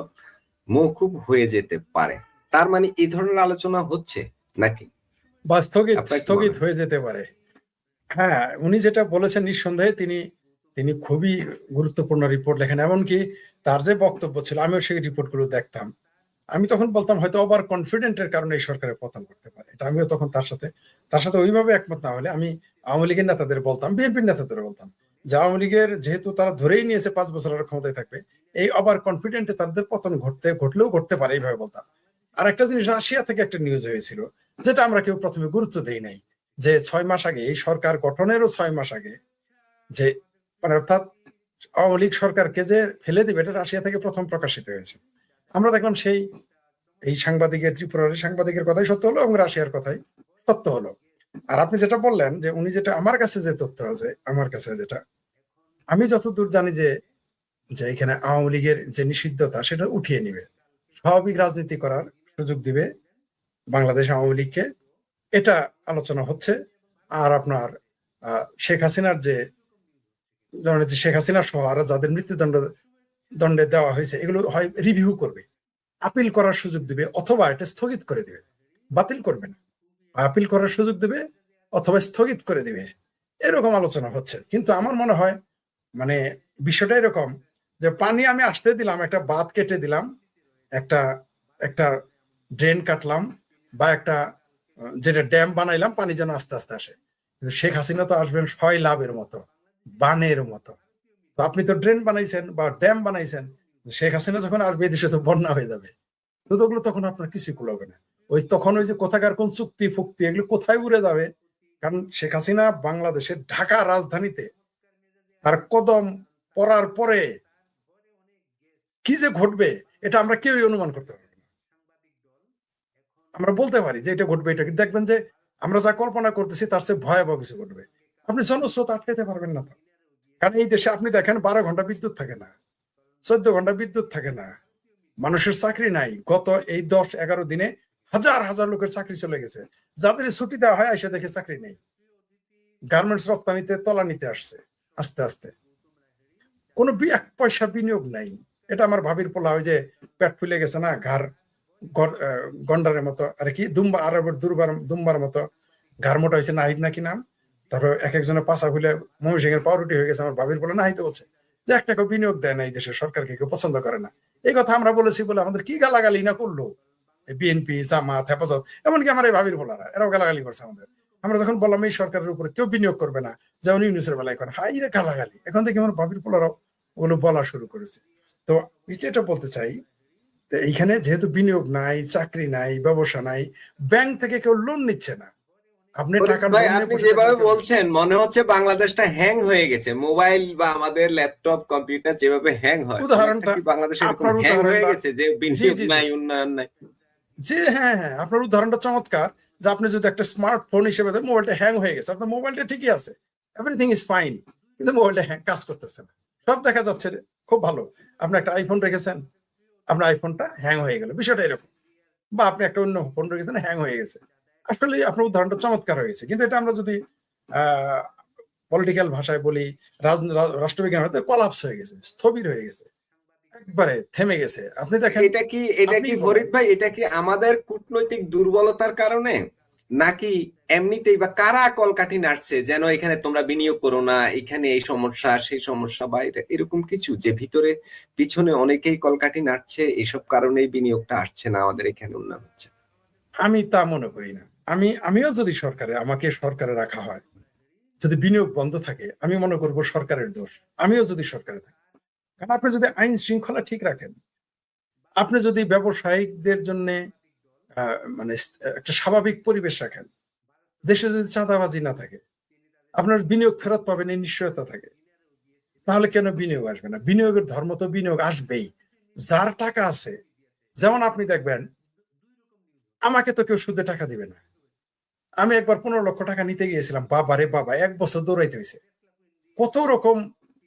মওকুফ হয়ে যেতে পারে। তার মানে এই ধরনের আলোচনা হচ্ছে নাকি, বা স্থগিত আপনার কি মনে স্থগিত হয়? হয়ে যেতে পারে। হ্যাঁ, উনি যেটা বলেছেন নিঃসন্দেহে তিনি তিনি খুবই গুরুত্বপূর্ণ রিপোর্ট লেখেন। এমনকি তার যে বক্তব্য ছিল, আমিও সেই রিপোর্টগুলো দেখতাম। আমি তখন বলতাম হয়তো ওভার কনফিডেন্টের কারণে এই সরকারের পতন করতে পারে। এটা আমিও তখন তার সাথে ওইভাবে একমত না হলে আমি আওয়ামী লীগের নেতাদের বলতাম, বিএনপির নেতাদের বলতাম যে আওয়ামী লীগের যেহেতু তারা ধরেই নিয়েছে 5 বছর আর ক্ষমতায় থাকবে, এই ওভার কনফিডেন্টে তাদের পতন ঘটলেও ঘটতে পারে, এইভাবে বলতাম। আর একটা জিনিস, রাশিয়া থেকে একটা নিউজ হয়েছিল যেটা আমরা কেউ প্রথমে গুরুত্ব দেই নাই, যে 6 মাস আগে, এই সরকার গঠনেরও 6 মাস আগে, যে মানে অর্থাৎ আওয়ামী লীগ সরকারকে যে ফেলে দিবে, এটা রাশিয়া থেকে প্রথম প্রকাশিত হয়েছে। আমরা দেখলাম সেই এই ত্রিপুরার সাংবাদিকের কথাই সত্য হলো এবং রাশিয়ার কথাই সত্য হলো। আর আপনি যেটা বললেন যে উনি যেটা, আমার কাছে যে তথ্য আছে, আমার কাছে যেটা, আমি যতদূর জানি যে যে এখানে আওয়ামী লীগের যে নিষিদ্ধতা সেটা উঠিয়ে নিবে, স্বাভাবিক রাজনীতি করার সুযোগ দিবে বাংলাদেশ আওয়ামী লীগকে, এটা আলোচনা হচ্ছে। আর আপনার শেখ হাসিনার যে জননেত্রী শেখ হাসিনা সহ আর যাদের দণ্ডে দেওয়া হয়েছে, এগুলো হয় রিভিউ করবে, আপিল করার সুযোগ দিবে, অথবা এটা স্থগিত করে দিবে, বাতিল করবে না, আপিল করার সুযোগ দিবে অথবা স্থগিত করে দিবে, এরকম আলোচনা হচ্ছে। কিন্তু আমার মনে হয় মানে বিষয়টা এরকম যে পানি আমি আসতে দিলাম, একটা বাঁধ কেটে দিলাম, একটা একটা ড্রেন কাটলাম, বা একটা যেটা ড্যাম বানাইলাম, পানি যেন আস্তে আস্তে আসে। কিন্তু শেখ হাসিনা তো আসবেন লাভের মতো, বানের মতো। তো আপনি তো ড্রেন বানাইছেন বা ড্যাম বানাইছেন, শেখ হাসিনা যখন আসবে দেশে তো বন্যা হয়ে যাবে, তো ওগুলো তখন আপনার কিছুই কুলাবে না। তখন ওই যে কোথাকার কোন চুক্তি ফুক্তি এগুলো কোথায় উড়ে যাবে। কারণ শেখ হাসিনা বাংলাদেশের ঢাকা রাজধানীতে তার কদম পড়ার পরে কি যে ঘটবে এটা আমরা কেউই অনুমান করতে পারবো না। আমরা বলতে পারি যে এটা ঘটবে, এটা দেখবেন যে আমরা যা কল্পনা করতেছি তার চেয়ে ভয়াবহ কিছু ঘটবে। আপনি জনস্রোত আটকাইতে পারবেন না। কারণ এই দেশে আপনি দেখেন 12 ঘন্টা বিদ্যুৎ থাকে না, 14 ঘন্টা বিদ্যুৎ থাকে না, মানুষের চাকরি নাই। গত এই 10-11 দিনে হাজার হাজার লোকের চাকরি চলে গেছে। যাদের ছুটি দেওয়া হয় এসে দেখে চাকরি নেই। গার্মেন্টস রপ্তানিতে তলানিতে আসছে আস্তে আস্তে, কোনো 1 পয়সা বিনিয়োগ নাই। এটা আমার ভাবির পোলা, ওই যে পেট ফুলে গেছে না, গন্ডারের মতো আর কি, দুম্বার মতো ঘাড় মোটা হয়েছে, নাহিদ নাকি নাম। তারপর এক একজনের পাশা ফুলে ময়মনসিংহের পাউরুটি হয়ে গেছে। আমার ভাবির পোলা নাহিদ বলছে যে 1 টাকা বিনিয়োগ দেয় না এই দেশের সরকারকে, কেউ পছন্দ করে না। এই কথা আমরা বলেছি বলে আমাদের কি গালাগালি না করলো বিএনপি, জামাত, হেফাজত, এমনকি আমার এই ভাবির পোলারা, এরাও গালাগালি করছে আমাদের। আমরা যখন বললাম এই সরকারের উপরে কেউ বিনিয়োগ করবে না, যেমন ইউনিসের বেলায় করে, হাই রে গালাগালি। এখন থেকে আমার ভাবির পোলারাও ওগুলো বলা শুরু করেছে। তো যেটা বলতে চাই, এইখানে যেহেতু বিনিয়োগ নাই, চাকরি নাই, ব্যবসা নাই, ব্যাংক থেকে কেউ লোন নিচ্ছে না। আপনি টাকা ভাই, আপনি যেভাবে বলছেন মনে হচ্ছে বাংলাদেশটা হ্যাং হয়ে গেছে। মোবাইল বা আমাদের ল্যাপটপ কম্পিউটার যেভাবে হ্যাং হয়, উদাহরণটা বাংলাদেশে হ্যাং হয়ে গেছে যে বিনিয়োগ নাই, উন্নয়ন নাই। জি হ্যাঁ হ্যাঁ, আপনার উদাহরণটা চমৎকার। যে আপনি যদি একটা স্মার্টফোন হিসেবে মোবাইলটা হ্যাং হয়ে গেছে, অর্থাৎ মোবাইলটা ঠিকই আছে, এভরিথিং ইজ ফাইন, কিন্তু মোবাইলটা কাজ করতেছে না, সব দেখা যাচ্ছে খুব ভালো। আপনি একটা আইফোন রেখেছেন, আপনার আইফোনটা হ্যাং হয়ে গেল, বিষয়টা এরকম। বা আপনি একটা অন্য ফোন রেখেছেন, হ্যাং হয়ে গেছে। আসলে আপনার উদাহরণটা চমৎকার হয়ে গেছে। কিন্তু এটা আমরা যদি পলিটিক্যাল ভাষায় বলি, রাষ্ট্রবিজ্ঞান হয়তো কলাপস হয়ে গেছে, স্থবির হয়ে গেছে, একবারে থেমে গেছে। আপনি দেখেন এটা কি ফরিদ ভাই, এটা কি আমাদের কূটনৈতিক দুর্বলতার কারণে, নাকি এমনিতেই, বা কারা কলকাঠি নাড়ছে যেন এখানে তোমরা বিনিয়োগ করো না, এখানে এই সমস্যা সেই সমস্যা, বা এরকম কিছু যে ভিতরে পিছনে অনেকেই কলকাঠি নাড়ছে, এসব কারণেই বিনিয়োগটা আসছে না আমাদের এখানে, উন্নয়ন হচ্ছে? আমি তা মনে করি না। আমিও যদি আমাকে সরকারে রাখা হয়, যদি বিনিয়োগ বন্ধ থাকে, আমি মনে করব সরকারের দোষ। আমিও যদি সরকারে থাকি, কারণ আপনি যদি আইন শৃঙ্খলা ঠিক রাখেন, আপনি যদি ব্যবসায়িকদের জন্য মানে একটা স্বাভাবিক পরিবেশ রাখেন, দেশে যদি চাঁদাবাজি না থাকে, আপনার বিনিয়োগ ফেরত পাবেন এই নিশ্চয়তা থাকে, তাহলে কেন বিনিয়োগ আসবে না? বিনিয়োগের ধর্ম তো বিনিয়োগ আসবেই। যার টাকা আছে, যেমন আপনি দেখবেন আমাকে তো কেউ সুদে টাকা দিবে না। আমি একবার 15 লক্ষ টাকা নিতে গিয়েছিলাম, বাবা রে বাবা, 1 বছর দৌড়াইতে হয়েছে। কত রকম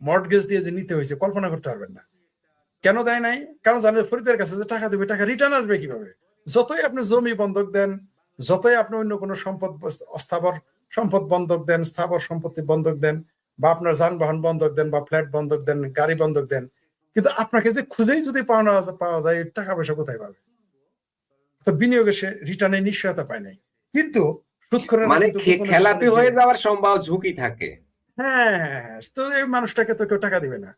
মর্টগেজ দিয়ে যে নিতে হয়েছে কল্পনা করতে পারবেন না। কেন দেয় নাই? কারণ জানে ফরিদের কাছে যে টাকা দেবে, টাকা রিটার্ন আসবে কিভাবে? যতই আপনি জমি বন্ধক দেন, যতই আপনি অন্য কোনো অস্থাবর সম্পদ বন্ধক দেন, স্থাবর সম্পত্তি বন্ধক দেন, বা আপনার যানবাহন বন্ধক দেন, বা ফ্ল্যাট বন্ধক দেন, গাড়ি বন্ধক দেন, কিন্তু আপনাকে যে খুঁজেই যদি পাওয়া যায়, টাকা পয়সা কোথায় পাবে? তো বিনিয়োগে সে রিটার্নের নিশ্চয়তা পায় নাই। কিন্তু সুদখোরেরা মানে কিন্তু গোপনে খেলাপি গোপনে হয়ে দিয়ে, যাওয়ার সম্ভাবনা, ঝুঁকি থাকে। হ্যাঁ হ্যাঁ হ্যাঁ, তো এই মানুষটাকে তো কেউ টাকা দিবে না।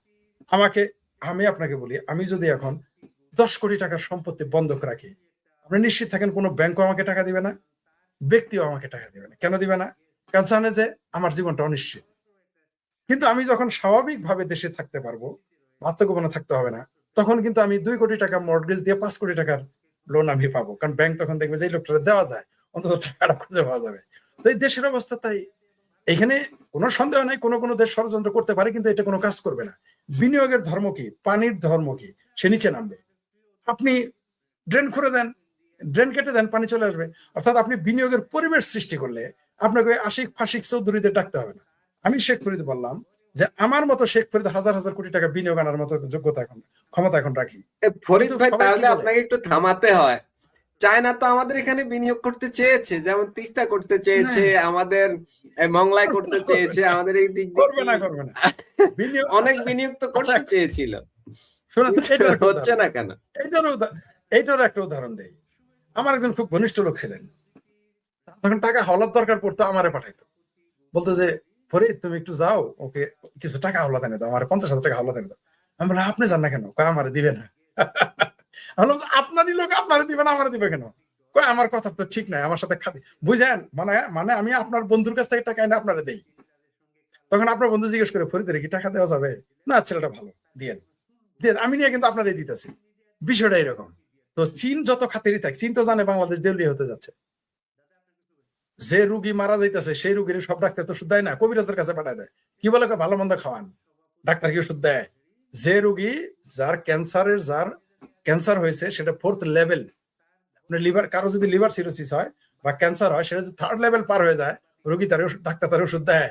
আমি আপনাকে বলি, আমি যদি এখন 10 কোটি টাকার সম্পত্তি বন্ধক রাখি, আপনি নিশ্চিত থাকেন কোনো ব্যাংকও আমাকে টাকা দিবে না, ব্যক্তিও আমাকে টাকা দিবে না। কেন দিবে না? কারণ জানে যে আমার জীবনটা অনিশ্চিত। কিন্তু আমি যখন স্বাভাবিকভাবে দেশে থাকতে পারবো, আত্মগোপনে থাকতে হবে না, তখন কিন্তু আমি 2 কোটি টাকা মর্টগেজ দিয়ে 5 কোটি টাকার লোন আমি পাবো। কারণ ব্যাংক তখন দেখবে যে এই লোকটা দেওয়া যায়, অন্তত টাকাটা খুঁজে পাওয়া যাবে। তো এই দেশের অবস্থা তাই। এখানে কোনো সন্দেহ নাই, কোনো দেশ ষড়যন্ত্র করতে পারে, কিন্তু এটা কোনো কাজ করবে না। বিনিয়োগের ধর্ম কি? পানির ধর্ম কি? সে নিচে নামবে। আপনি ড্রেন খুঁড়ে দেন, ড্রেন কেটে দেন, পানি চলে আসবে। অর্থাৎ আপনি বিনিয়োগের পরিবেশ সৃষ্টি করলে আপনাকে আশিক ফাশিক চৌধুরীদের ডাকতে হবে না। আমি শেখ ফরিদ বললাম যে আমার মতো শেখ ফরিদ হাজার হাজার কোটি টাকা বিনিয়োগ আনার মতো যোগ্যতা ক্ষমতা এখন রাখি। ফরিদ কিন্তু ভাই, সবাই কি তাহলে বলে? আপনাকে একটু থামাতে হয়। চায়না তো আমাদের এখানে বিনিয়োগ করতে চেয়েছে, যেমন তিস্তা করতে চেয়েছে, হ্যাঁ, আমাদের মংলায় করতে চেয়েছে, আমাদের এই দিক করবে দিয়ে না, করবে না বিনিয়োগ। অনেক আচ্ছা বিনিয়োগ তো আচ্ছা, করতে চেয়েছিল, শোনেন তো, কিন্তু এটার একটা হচ্ছে উদাহরণ, না কেন? এইটার একটা উদাহরণ দেই। আমার একজন খুব ঘনিষ্ঠ লোক ছিলেন, তখন টাকা হলার দরকার পড়তো, আমারে পাঠাইতো, বলতো যে ফরিদ তুমি একটু যাও, ওকে কিছু টাকা হলাত এনে দাও, আমার 50,000 টাকা হলাত এনে দাও। আমি বললাম আপনি জান না কেন? কয় আমারে দিবে না। আমি বললাম আপনারই লোক, আপনারে দিবে না, আমারে দিবে কেন? কয় আমার কথা তো ঠিক নাই, আমার সাথে খাতি বুঝেন, মানে মানে আমি আপনার বন্ধুর কাছ থেকে টাকা এনে আপনারে দেই। তখন আপনার বন্ধু জিজ্ঞেস করে ফরিদের কি টাকা দেওয়া যাবে? না, ছেলেটা ভালো, দিয়েন দিয়েন, আমি নিয়ে কিন্তু আপনারই দিতেছি। বিষয়টা এরকম। তো চীন যত খাতিরি থাকে, চীন তো জানে বাংলাদেশ দেউলিয়া হতে যাচ্ছে। যে রুগী মারা যাইতেছে সেই রুগীর সব ডাক্তার তো ওষুধ দেয় না, কবিরাজের কাছে পাঠায় দেয়। কি বলে? ভালো মন্দ খাওয়ান, ডাক্তার কি ওষুধ দেয়? যে রুগী যার ক্যান্সার হয়েছে, সেটা 4th লেভেল, লিভার, কারো যদি লিভার সিরোসিস হয় বা ক্যান্সার হয়, সেটা যদি 3rd লেভেল পার হয়ে যায়, রোগী ডাক্তার তার ওষুধ দেয়।